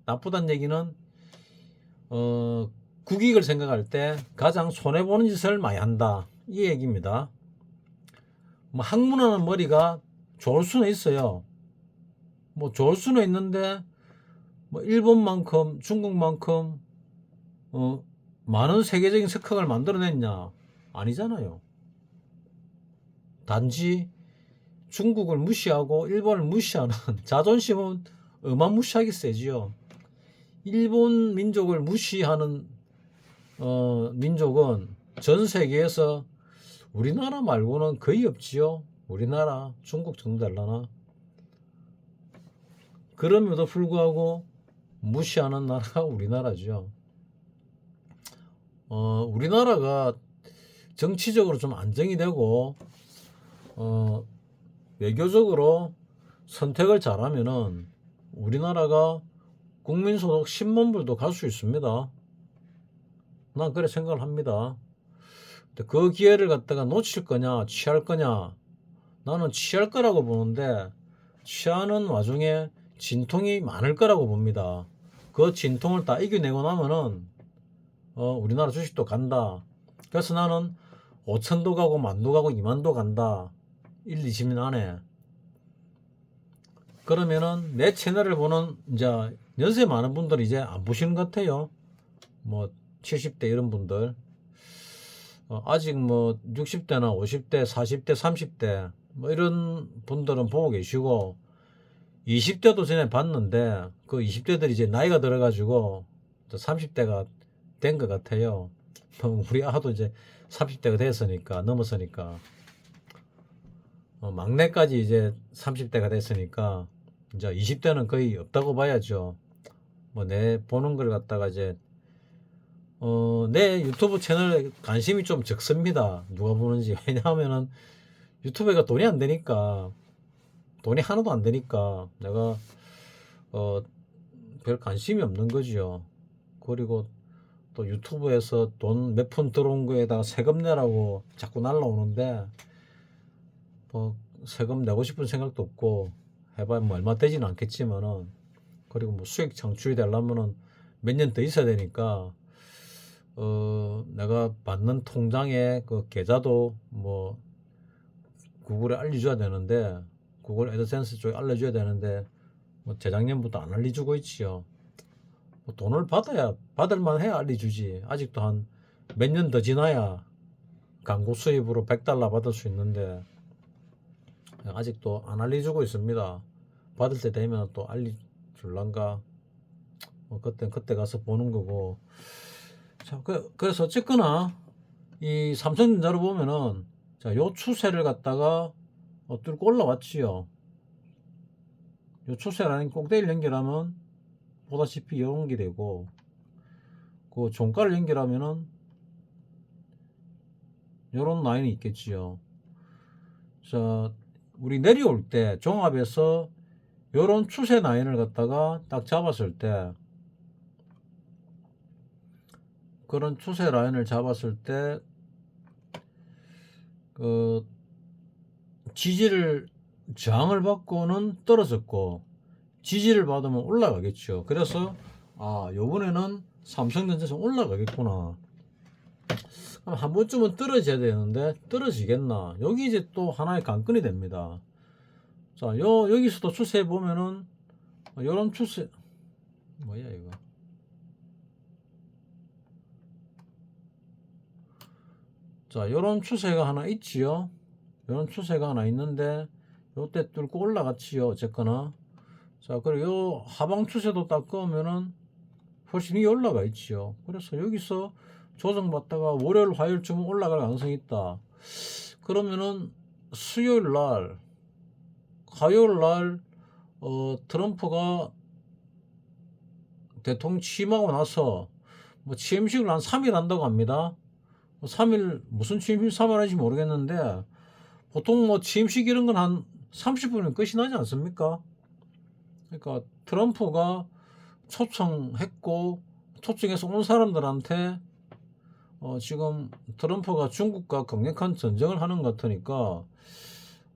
나쁘다는 얘기는 국익을 생각할 때 가장 손해보는 짓을 많이 한다, 이 얘기입니다. 뭐 학문하는 머리가 좋을 수는 있어요. 뭐 좋을 수는 있는데 뭐 일본만큼 중국만큼 많은 세계적인 석학을 만들어냈냐? 아니잖아요. 단지 중국을 무시하고 일본을 무시하는 자존심은 어마무시하게 세지요. 일본 민족을 무시하는 민족은 전 세계에서 우리나라 말고는 거의 없지요. 우리나라, 중국 정도 될라나. 그럼에도 불구하고 무시하는 나라가 우리나라죠. 우리나라가 정치적으로 좀 안정이 되고 외교적으로 선택을 잘하면은 우리나라가 국민소득 10만 불도 갈 수 있습니다. 난 그래 생각을 합니다. 근데 그 기회를 갖다가 놓칠 거냐 취할 거냐, 나는 취할 거라고 보는데, 취하는 와중에 진통이 많을 거라고 봅니다. 그 진통을 다 이겨내고 나면은 우리나라 주식도 간다. 그래서 나는 5천도 가고 만도 가고 2만도 간다. 1, 20년 안에. 그러면은 내 채널을 보는 이제 연세 많은 분들이 이제 안 보시는 것 같아요. 뭐 70대 이런 분들. 아직 뭐 60대나 50대, 40대, 30대 뭐 이런 분들은 보고 계시고, 20대도 전에 봤는데 그 20대들이 이제 나이가 들어가지고 30대가 된 것 같아요. 우리 아도 이제 30대가 됐으니까, 넘었으니까, 막내까지 이제 30대가 됐으니까 이제 20대는 거의 없다고 봐야죠. 뭐 내 보는 걸 갖다가 이제 내 유튜브 채널에 관심이 좀 적습니다. 누가 보는지. 왜냐하면은 유튜브가 돈이 안 되니까, 돈이 하나도 안 되니까 내가 별 관심이 없는 거죠. 그리고 또 유튜브에서 돈 몇 푼 들어온 거에다가 세금 내라고 자꾸 날라오는데, 뭐 세금 내고 싶은 생각도 없고, 해봐야 뭐 얼마 되지는 않겠지만은, 그리고 뭐 수익 창출이 되려면은 몇 년 더 있어야 되니까 내가 받는 통장에 그 계좌도 뭐 구글에 알려줘야 되는데, 구글 애드센스 쪽에 알려줘야 되는데 뭐 재작년부터 안 알려주고 있지요. 뭐 돈을 받을만 해야 알려주지. 아직도 한 몇 년 더 지나야 광고 수입으로 $100 받을 수 있는데 아직도 안 알려주고 있습니다. 받을 때 되면 또 알려줄란가. 뭐 그때 가서 보는 거고. 자, 그래서 어쨌거나 이 삼성전자로 보면은, 자, 요 추세를 갖다가 뚫고 올라왔지요. 요 추세라는 꼭대기를 연결하면 보다시피 이런 게 되고, 그 종가를 연결하면은 요런 라인이 있겠지요. 자, 우리 내려올 때 종합에서 요런 추세 라인을 갖다가 딱 잡았을 때, 그런 추세 라인을 잡았을 때 그 지지를 저항을 받고는 떨어졌고 지지를 받으면 올라가겠죠. 그래서 요번에는 삼성전자에서 올라가겠구나. 그럼 한 번쯤은 떨어져야 되는데 떨어지겠나? 여기 이제 또 하나의 관건이 됩니다. 자, 여기서도 추세 보면은 요런 추세 뭐야 이거? 자, 요런 추세가 하나 있지요. 요런 추세가 하나 있는데 요때 뚫고 올라갔지요. 어쨌거나. 자, 그리고 요 하방 추세도 딱 그으면은 훨씬 위에 올라가 있지요. 그래서 여기서 조정받다가 월요일 화요일쯤 올라갈 가능성이 있다. 그러면은 수요일 날 화요일 날 트럼프가 대통령 취임하고 나서 뭐 취임식을 한 3일 한다고 합니다. 3일 무슨 취임식 3일 하는지 모르겠는데 보통 뭐 취임식 이런 건 한 30분이면 끝이 나지 않습니까? 그러니까 트럼프가 초청했고 초청해서 온 사람들한테 지금 트럼프가 중국과 강력한 전쟁을 하는 것 같으니까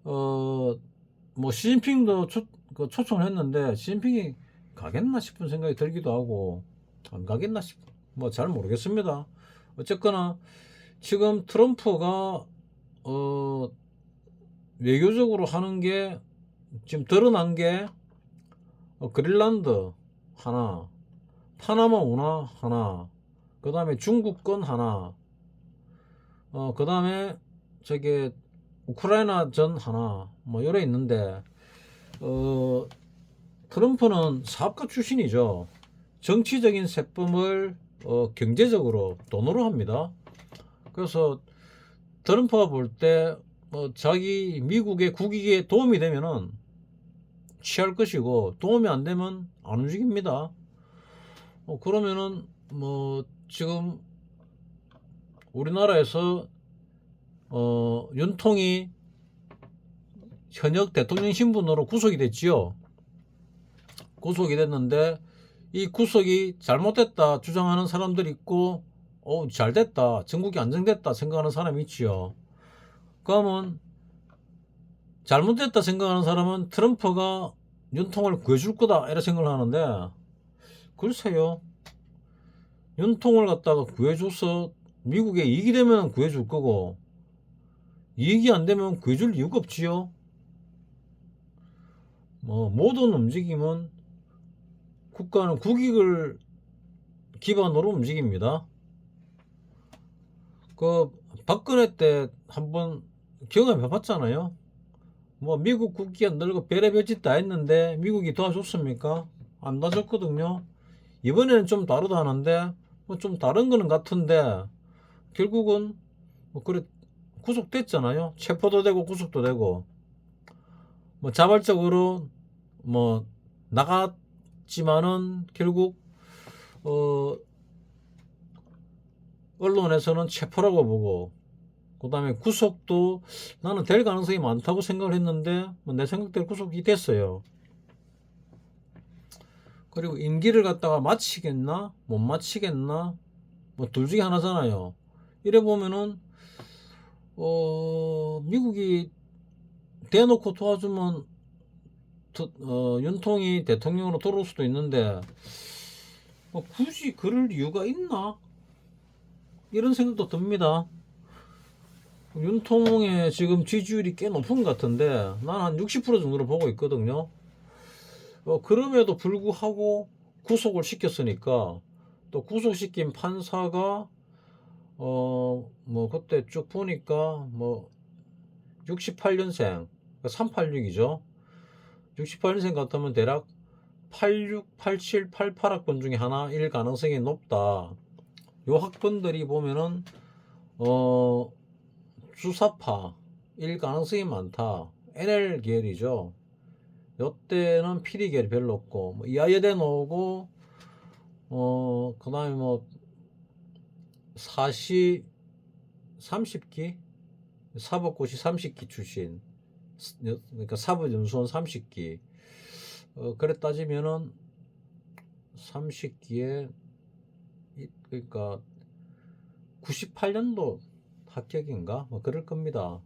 뭐 시진핑도 초청을 했는데 시진핑이 가겠나 싶은 생각이 들기도 하고 안 가겠나 뭐 잘 모르겠습니다. 어쨌거나 지금 트럼프가 외교적으로 하는 게 지금 드러난 게 그린란드 하나, 파나마 운하 하나, 그 다음에 중국권 하나, 그 다음에 저기 우크라이나 전 하나, 뭐 여러 있는데 트럼프는 사업가 출신이죠. 정치적인 세법을 경제적으로 돈으로 합니다. 그래서 트럼프가 볼 때 자기 미국의 국익에 도움이 되면은 취할 것이고 도움이 안 되면 안 움직입니다. 그러면은 뭐 지금 우리나라에서 윤통이 현역 대통령 신분으로 구속이 됐지요. 구속이 됐는데 이 구속이 잘못됐다 주장하는 사람들이 있고 잘됐다 전국이 안정됐다 생각하는 사람이 있지요. 그러면 잘못됐다 생각하는 사람은 트럼프가 윤통을 구해줄 거다 이런 생각을 하는데 글쎄요. 윤통을 갖다가 구해줘서 미국에 이익이 되면 구해줄 거고 이익이 안 되면 구해줄 이유가 없지요. 모든 움직임은 국가는 국익을 기반으로 움직입니다. 그 박근혜 때 한번 경험해 봤잖아요. 뭐 미국 국기가 늙고 별의별 짓 다 했는데 미국이 도와줬습니까? 안 도와줬거든요. 이번에는 좀 다르다 하는데 뭐 좀 다른 거는 같은데 결국은 뭐 그래 구속됐잖아요. 체포도 되고 구속도 되고 뭐 자발적으로 뭐 나갔지만은 결국 언론에서는 체포라고 보고 그 다음에 구속도 나는 될 가능성이 많다고 생각을 했는데 내 생각대로 구속이 됐어요. 그리고 임기를 갖다가 마치겠나 못 마치겠나 뭐 둘 중에 하나잖아요. 이래 보면은 미국이 대놓고 도와주면 윤통이 대통령으로 돌아올 수도 있는데 굳이 그럴 이유가 있나 이런 생각도 듭니다. 윤통의 지금 지지율이 꽤 높은 것 같은데 난 한 60% 정도로 보고 있거든요. 그럼에도 불구하고 구속을 시켰으니까 또 구속시킨 판사가 뭐 그때 쭉 보니까 뭐 68년생 386이죠. 68년생 같으면 대략 86, 87, 88학번 중에 하나일 가능성이 높다. 요 학번들이 보면은 주사파일 가능성이 많다. NL 계열이죠. 요때는 PD 계열이 별로 없고 뭐 이하여대 나오고 그 다음에 뭐 사시 30기, 사법고시 30기 출신, 그러니까 사법연수원 30기. 그래 따지면은 30기에 그러니까 98년도 합격인가 뭐 그럴 겁니다.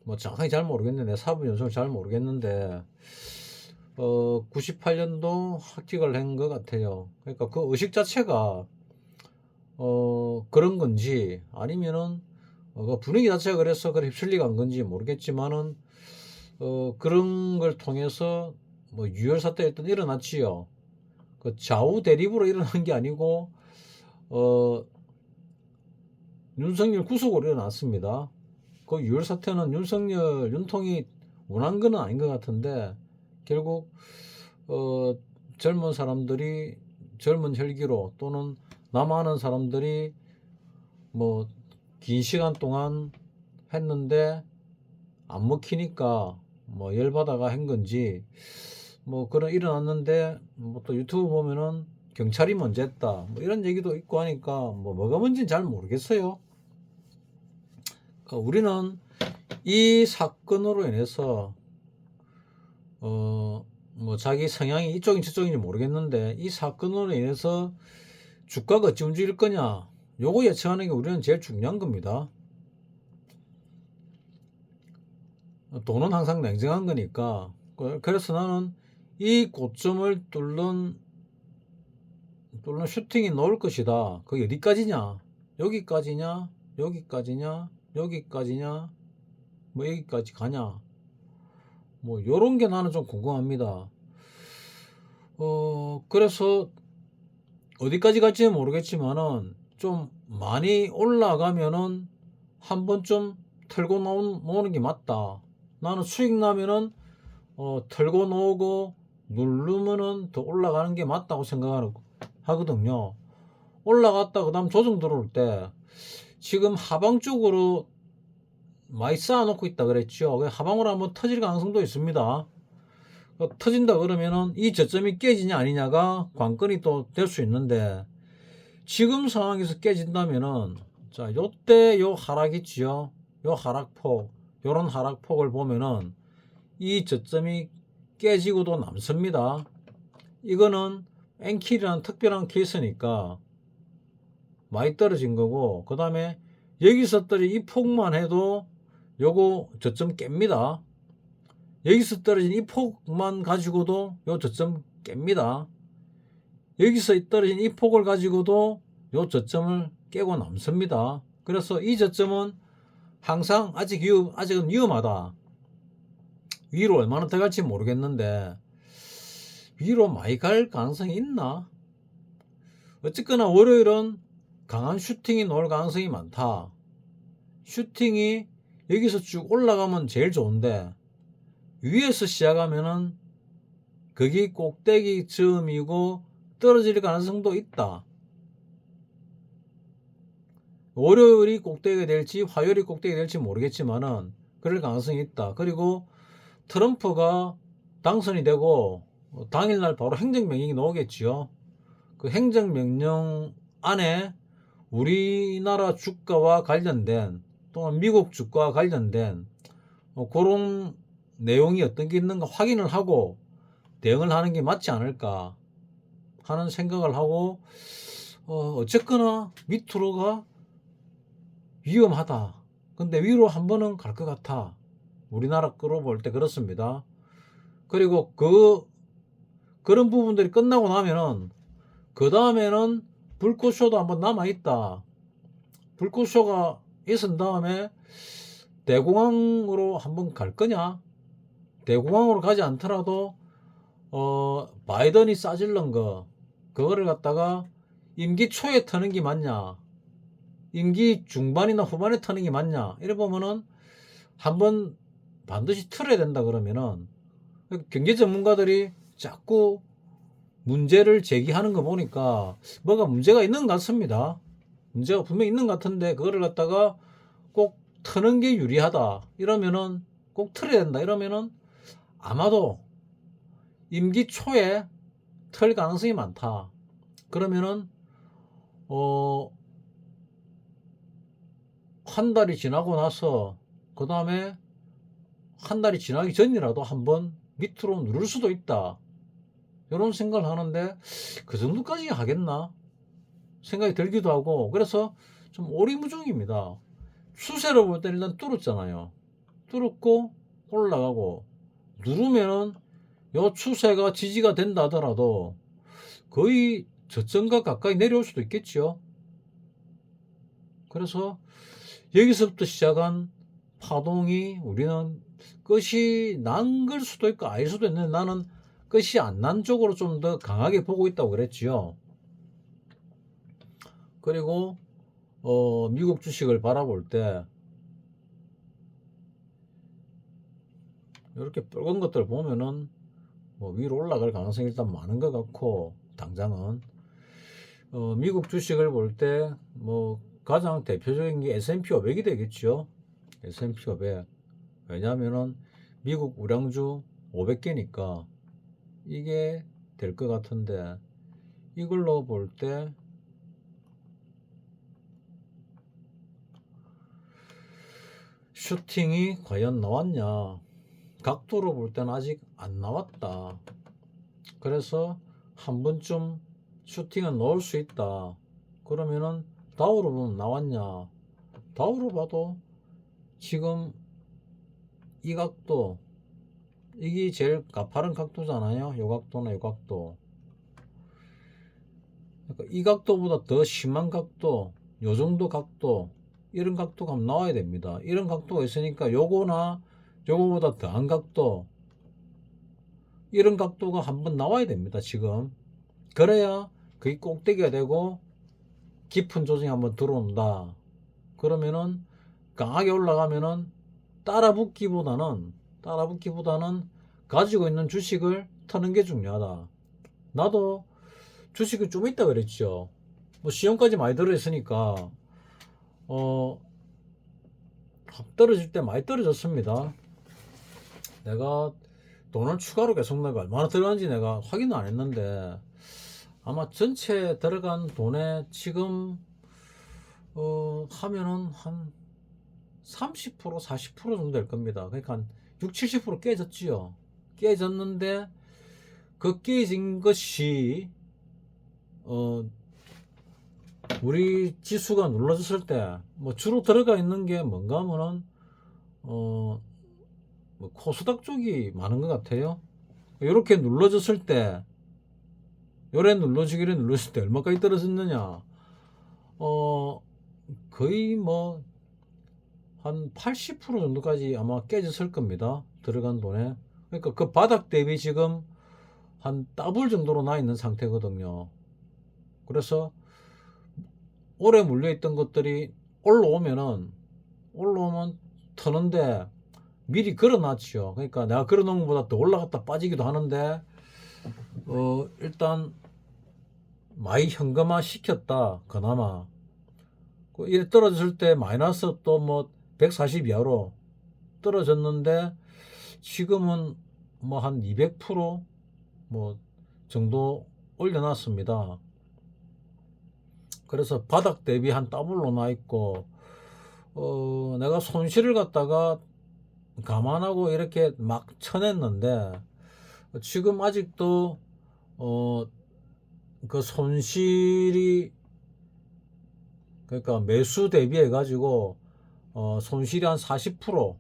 뭐 정확하게 잘 모르겠는데 사법연수원 잘 모르겠는데 98년도 합격을 한 것 같아요. 그러니까 그 의식 자체가 그런 건지 아니면은 그 분위기 자체가 그래서 그래 휩쓸리가 간 건지 모르겠지만은 그런 걸 통해서 뭐 유혈 사태 일단 일어났지요. 그 좌우 대립으로 일어난 게 아니고 윤석열 구속으로 일어났습니다. 그 유혈 사태는 윤석열 윤통이 원한 건 아닌 것 같은데 결국 젊은 사람들이 젊은 혈기로 또는 남아하는 사람들이 뭐 긴 시간 동안 했는데 안 먹히니까 뭐 열받아가 한 건지 뭐 그런 일어났는데 뭐 또 유튜브 보면은 경찰이 먼저 했다 뭐 이런 얘기도 있고 하니까 뭐 뭐가 뭔지는 잘 모르겠어요. 우리는 이 사건으로 인해서 뭐 자기 성향이 이쪽인지 저쪽인지 모르겠는데 이 사건으로 인해서 주가가 어찌 움직일 거냐 요거 예측하는 게 우리는 제일 중요한 겁니다. 돈은 항상 냉정한 거니까. 그래서 나는 이 고점을 뚫는 슈팅이 나올 것이다. 그게 어디까지냐? 여기까지냐? 여기까지냐? 여기까지냐? 뭐 여기까지 가냐? 뭐 요런 게 나는 좀 궁금합니다. 그래서 어디까지 갈지는 모르겠지만은 좀 많이 올라가면은 한 번쯤 털고 놓는 게 맞다. 나는 수익 나면은 털고 놓고 누르면은 더 올라가는 게 맞다고 생각하거든요. 올라갔다 그 다음 조정 들어올 때 지금 하방 쪽으로 많이 쌓아놓고 있다 그랬죠. 하방으로 한번 터질 가능성도 있습니다. 터진다 그러면은 이 저점이 깨지냐 아니냐가 관건이 또 될 수 있는데 지금 상황에서 깨진다면은 자 요때 요 하락 있지요. 요 하락폭 요런 하락폭을 보면은 이 저점이 깨지고도 남습니다. 이거는 엔킬이라는 특별한 케이스니까 많이 떨어진 거고 그 다음에 여기서 떨어진 이 폭만 해도 요거 저점 깹니다. 여기서 떨어진 이 폭만 가지고도 요 저점 깹니다. 여기서 떨어진 이 폭을 가지고도 요 저점을 깨고 남습니다. 그래서 이 저점은 항상 아직은 위험하다. 위로 얼마나 더 갈지 모르겠는데 위로 많이 갈 가능성이 있나? 어쨌거나 월요일은 강한 슈팅이 나올 가능성이 많다. 슈팅이 여기서 쭉 올라가면 제일 좋은데 위에서 시작하면은 거기 꼭대기 즈음이고 떨어질 가능성도 있다. 월요일이 꼭대기가 될지 화요일이 꼭대기가 될지 모르겠지만은 그럴 가능성이 있다. 그리고 트럼프가 당선이 되고 당일날 바로 행정명령이 나오겠지요. 그 행정명령 안에 우리나라 주가와 관련된 또는 미국 주가와 관련된 그런 내용이 어떤 게 있는가 확인을 하고 대응을 하는 게 맞지 않을까 하는 생각을 하고 어쨌거나 밑으로가 위험하다. 근데 위로 한 번은 갈 것 같아. 우리나라 거로 볼 때 그렇습니다. 그리고 그런 부분들이 끝나고 나면은 그 다음에는 불꽃쇼도 한번 남아있다. 불꽃쇼가 있은 다음에 대공황으로 한번 갈 거냐? 대공황으로 가지 않더라도 바이든이 싸질른 거 그거를 갖다가 임기 초에 터는 게 맞냐? 임기 중반이나 후반에 터는 게 맞냐? 이래 보면은 한번 반드시 틀어야 된다 그러면은 경제 전문가들이 자꾸 문제를 제기하는 거 보니까 뭐가 문제가 있는 것 같습니다. 문제가 분명히 있는 것 같은데 그거를 갖다가 꼭 트는 게 유리하다 이러면은 꼭 틀어야 된다 이러면은 아마도 임기 초에 틀 가능성이 많다. 그러면은 한 달이 지나고 나서 그 다음에 한 달이 지나기 전이라도 한번 밑으로 누를 수도 있다. 이런 생각을 하는데 그 정도까지 하겠나 생각이 들기도 하고, 그래서 좀 오리무중입니다. 추세로 볼 때는 일단 뚫었잖아요. 뚫었고 올라가고 누르면은 요 추세가 지지가 된다 하더라도 거의 저점과 가까이 내려올 수도 있겠죠. 그래서 여기서부터 시작한 파동이 우리는 끝이 난 걸 수도 있고 아닐 수도 있는데, 나는 끝이 안 난 쪽으로 좀 더 강하게 보고 있다고 그랬지요. 그리고 미국 주식을 바라볼 때 이렇게 붉은 것들 보면은 뭐 위로 올라갈 가능성이 일단 많은 것 같고, 당장은 미국 주식을 볼 때 뭐 가장 대표적인 게 S&P 500이 되겠죠. S&P 500. 왜냐하면은 미국 우량주 500개니까 이게 될 것 같은데, 이걸로 볼 때 슈팅이 과연 나왔냐, 각도로 볼 때는 아직 안 나왔다. 그래서 한 번쯤 슈팅은 넣을 수 있다. 그러면은 다우로 보면 나왔냐, 다우로 봐도 지금 이 각도, 이게 제일 가파른 각도잖아요. 요 각도나 요 각도. 그러니까 이 각도보다 더 심한 각도, 요 정도 각도, 이런 각도가 나와야 됩니다. 이런 각도가 있으니까 요거나 요거보다 더한 각도, 이런 각도가 한번 나와야 됩니다. 지금 그래야 그게 꼭대기가 되고 깊은 조정이 한번 들어온다. 그러면은 강하게 올라가면은 따라붙기보다는 가지고 있는 주식을 터는 게 중요하다. 나도 주식이 좀 있다 그랬죠. 뭐 시험까지 많이 들어있으니까 떨어질 때 많이 떨어졌습니다. 내가 돈을 추가로 계속 내가 얼마나 들어간지 내가 확인은 안 했는데, 아마 전체 들어간 돈에 지금 하면은 한 30% 40% 정도 될 겁니다. 그러니까 한 6, 70% 깨졌지요. 깨졌는데 그 깨진 것이 우리 지수가 눌러졌을 때 뭐 주로 들어가 있는 게 뭔가 하면은 뭐 코스닥 쪽이 많은 것 같아요. 이렇게 눌러졌을 때, 요래 눌러지기를 눌렀을 때 얼마까지 떨어졌느냐, 거의 뭐 한 80% 정도까지 아마 깨졌을 겁니다. 들어간 돈에. 그러니까 그 바닥 대비 지금 한 더블 정도로 나 있는 상태거든요. 그래서 오래 물려있던 것들이 올라오면 터는데 미리 걸어놨죠. 그러니까 내가 걸어놓은 것보다 더 올라갔다 빠지기도 하는데 일단 많이 현금화 시켰다. 그나마 이래 떨어졌을 때 마이너스 또 뭐 140 이하로 떨어졌는데, 지금은 뭐 한 200% 정도 올려놨습니다. 그래서 바닥 대비 한 더블로 나 있고, 내가 손실을 갖다가 감안하고 이렇게 막 쳐냈는데, 지금 아직도 그 손실이, 그러니까 매수 대비해 가지고 손실이 한 40%,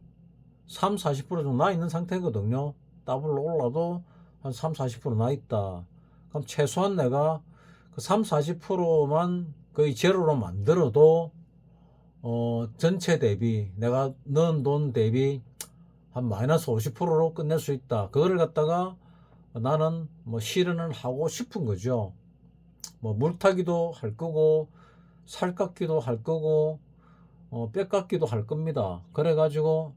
3, 40% 정도 나 있는 상태거든요. 더블로 올라도 한 3, 40%나 있다. 그럼 최소한 내가 그 3, 40%만 거의 제로로 만들어도 전체 대비, 내가 넣은 돈 대비 한 마이너스 50%로 끝낼 수 있다. 그거를 갖다가 나는 뭐 실현을 하고 싶은 거죠. 뭐 물타기도 할 거고 살깎기도 할 거고 뺏깎기도 할 겁니다. 그래가지고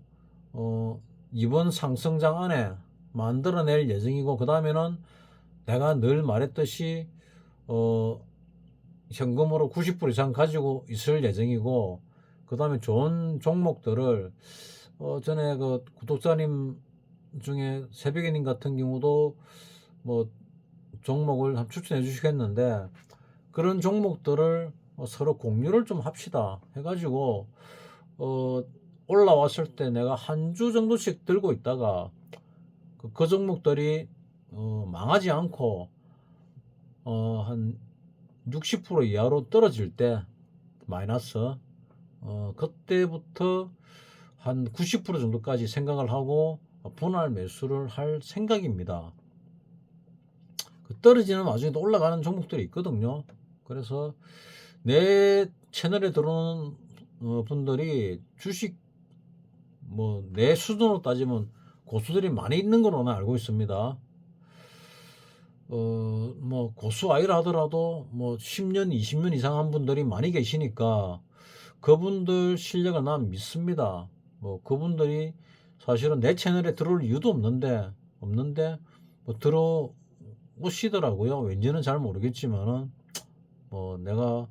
이번 상승장 안에 만들어낼 예정이고, 그 다음에는 내가 늘 말했듯이 현금으로 90% 이상 가지고 있을 예정이고, 그 다음에 좋은 종목들을 전에 그 구독자님 중에 새벽에님 같은 경우도 뭐 종목을 추천해 주시겠는데, 그런 종목들을 서로 공유를 좀 합시다 해가지고 올라왔을 때 내가 한 주 정도씩 들고 있다가 그 종목들이 망하지 않고 한 60% 이하로 떨어질 때 마이너스 그때부터 한 90% 정도까지 생각을 하고 분할 매수를 할 생각입니다. 그 떨어지는 와중에도 올라가는 종목들이 있거든요. 그래서 내 채널에 들어오는 분들이 주식 뭐 내 수준으로 따지면 고수들이 많이 있는 걸로 는 알고 있습니다. 뭐 고수 아니라 하더라도 뭐 10년, 20년 이상 한 분들이 많이 계시니까 그분들 실력을 난 믿습니다. 뭐 그분들이 사실은 내 채널에 들어올 이유도 없는데 뭐 들어오시더라고요. 왠지는 잘 모르겠지만은 뭐 내가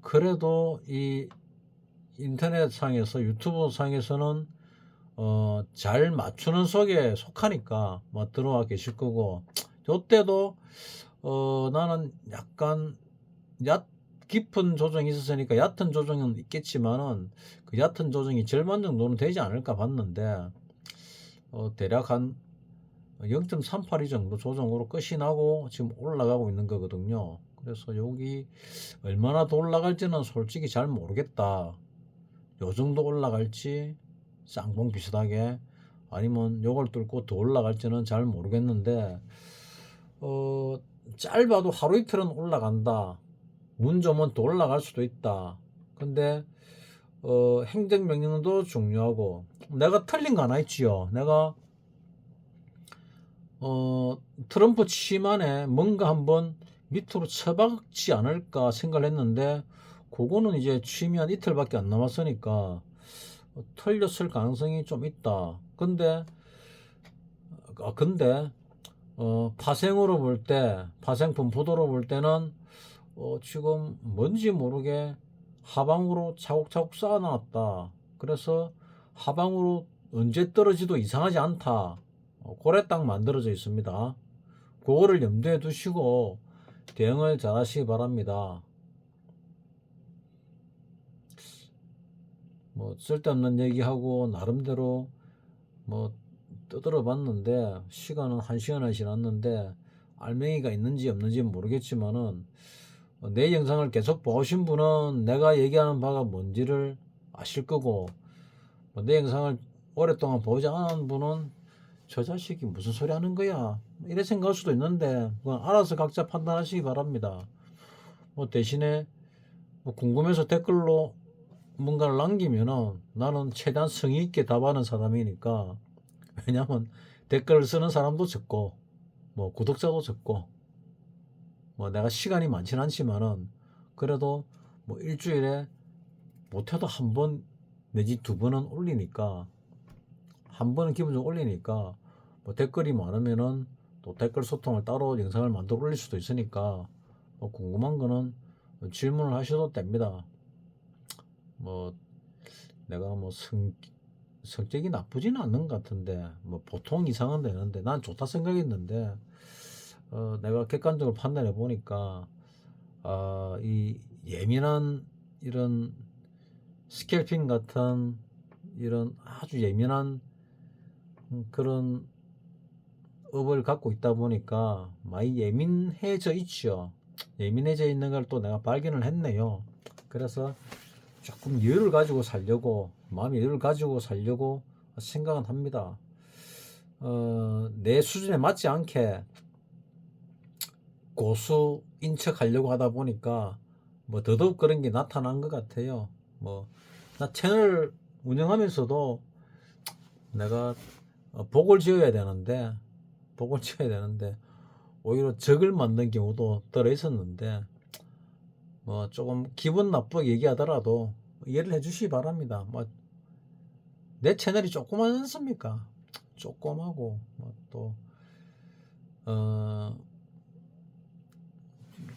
그래도 이 인터넷 상에서 유튜브 상에서는 잘 맞추는 속에 속하니까 뭐 들어와 계실 거고 요때도 나는 약간 깊은 조정이 있었으니까 얕은 조정은 있겠지만은 그 얕은 조정이 절반 정도는 되지 않을까 봤는데 대략 한 0.382 정도 조정으로 끝이 나고 지금 올라가고 있는 거거든요. 그래서 여기 얼마나 더 올라갈지는 솔직히 잘 모르겠다. 요 정도 올라갈지 쌍봉 비슷하게 아니면 요걸 뚫고 더 올라갈지는 잘 모르겠는데 짧아도 하루 이틀은 올라간다. 운 좋으면 더 올라갈 수도 있다. 근데 행정명령도 중요하고 내가 틀린 거 하나 있지요. 내가 트럼프 취임 안에 뭔가 한번 밑으로 쳐박지 않을까 생각을 했는데 그거는 이제 취임이 한 이틀밖에 안 남았으니까 틀렸을 가능성이 좀 있다. 근데 파생으로 볼 때, 파생 분포도로 볼 때는 지금 뭔지 모르게 하방으로 차곡차곡 쌓아놨다. 그래서 하방으로 언제 떨어지도 이상하지 않다. 고래 딱 만들어져 있습니다. 그거를 염두에 두시고 대응을 잘 하시기 바랍니다. 뭐 쓸데없는 얘기하고 나름대로 뭐 떠들어 봤는데 시간은 1시간이 지났는데 알맹이가 있는지 없는지 모르겠지만은 내 영상을 계속 보신 분은 내가 얘기하는 바가 뭔지를 아실 거고 내 영상을 오랫동안 보지 않은 분은 저 자식이 무슨 소리 하는 거야 이래 생각할 수도 있는데 그건 알아서 각자 판단하시기 바랍니다. 뭐 대신에 뭐 궁금해서 댓글로 뭔가를 남기면은 나는 최대한 성의 있게 답하는 사람이니까 왜냐면 댓글을 쓰는 사람도 적고 뭐 구독자도 적고 뭐 내가 시간이 많지는 않지만은 그래도 뭐 일주일에 못해도 한 번 내지 두 번은 올리니까 한 번은 기본적으로 올리니까 뭐 댓글이 많으면은 또 댓글 소통을 따로 영상을 만들어 올릴 수도 있으니까 뭐 궁금한 거는 질문을 하셔도 됩니다. 뭐 내가 뭐 성격이 나쁘지는 않는 것 같은데 뭐 보통 이상은 되는데 난 좋다 생각했는데 내가 객관적으로 판단해 보니까 이 예민한 이런 스캘핑 같은 이런 아주 예민한 그런 업을 갖고 있다 보니까 많이 예민해져 있죠. 예민해져 있는 걸 또 내가 발견을 했네요. 그래서 조금 여유를 가지고 살려고 마음의 여유를 가지고 살려고 생각은 합니다. 내 수준에 맞지 않게 고수인 척 하려고 하다 보니까 뭐 더더욱 그런 게 나타난 것 같아요. 뭐 나 채널 운영하면서도 내가 복을 지어야 되는데 오히려 적을 만든 경우도 들어 있었는데 뭐 조금 기분 나쁘게 얘기하더라도 이해를 해주시기 바랍니다. 뭐 내 채널이 조그마하지 않습니까? 조그마하고 또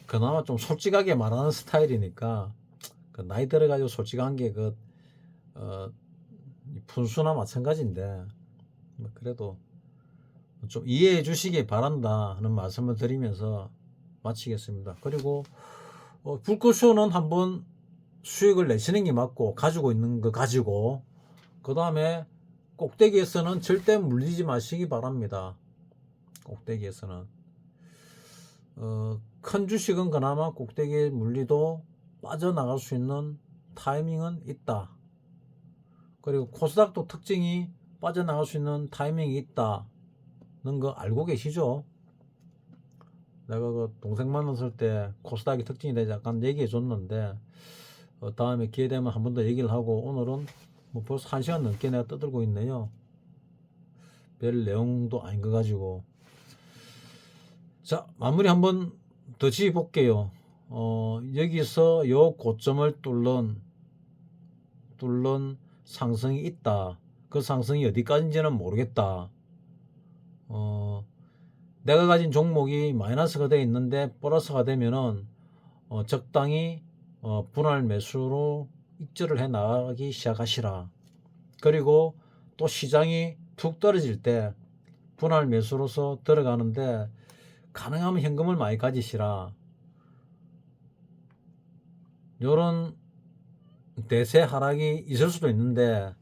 그나마 좀 솔직하게 말하는 스타일이니까 그 나이 들어가지고 솔직한 게 푼수나 마찬가지인데 뭐 그래도 좀 이해해 주시기 바란다 하는 말씀을 드리면서 마치겠습니다. 그리고 불꽃쇼는 한번 수익을 내시는 게 맞고, 가지고 있는 거 가지고, 그 다음에 꼭대기에서는 절대 물리지 마시기 바랍니다. 꼭대기에서는 큰 주식은 그나마 꼭대기에 물리도 빠져나갈 수 있는 타이밍은 있다. 그리고 코스닥도 특징이 빠져나갈 수 있는 타이밍이 있다는 거 알고 계시죠? 내가 그 동생 만났을 때 코스닥의 특징에 대해서 약간 얘기해 줬는데, 다음에 기회 되면 한 번 더 얘기를 하고, 오늘은 뭐 벌써 1시간 넘게 내가 떠들고 있네요. 별 내용도 아닌 거 가지고. 자, 마무리 한번 더 지어 볼게요. 여기서 요 고점을 뚫는 상승이 있다. 그 상승이 어디까지인지는 모르겠다. 내가 가진 종목이 마이너스가 되어 있는데 플러스가 되면은 적당히 분할 매수로 익절을 해 나가기 시작하시라. 그리고 또 시장이 툭 떨어질 때 분할 매수로서 들어가는데 가능하면 현금을 많이 가지시라. 요런 대세 하락이 있을 수도 있는데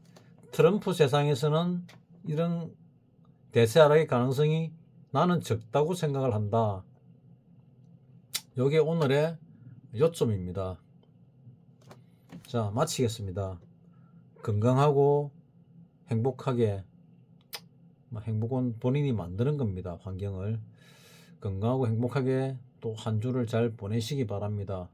트럼프 세상에서는 이런 대세 하락의 가능성이 나는 적다고 생각을 한다. 요게 오늘의 요점입니다. 자, 마치겠습니다. 건강하고 행복하게, 행복은 본인이 만드는 겁니다. 환경을 건강하고 행복하게 또 한 주를 잘 보내시기 바랍니다.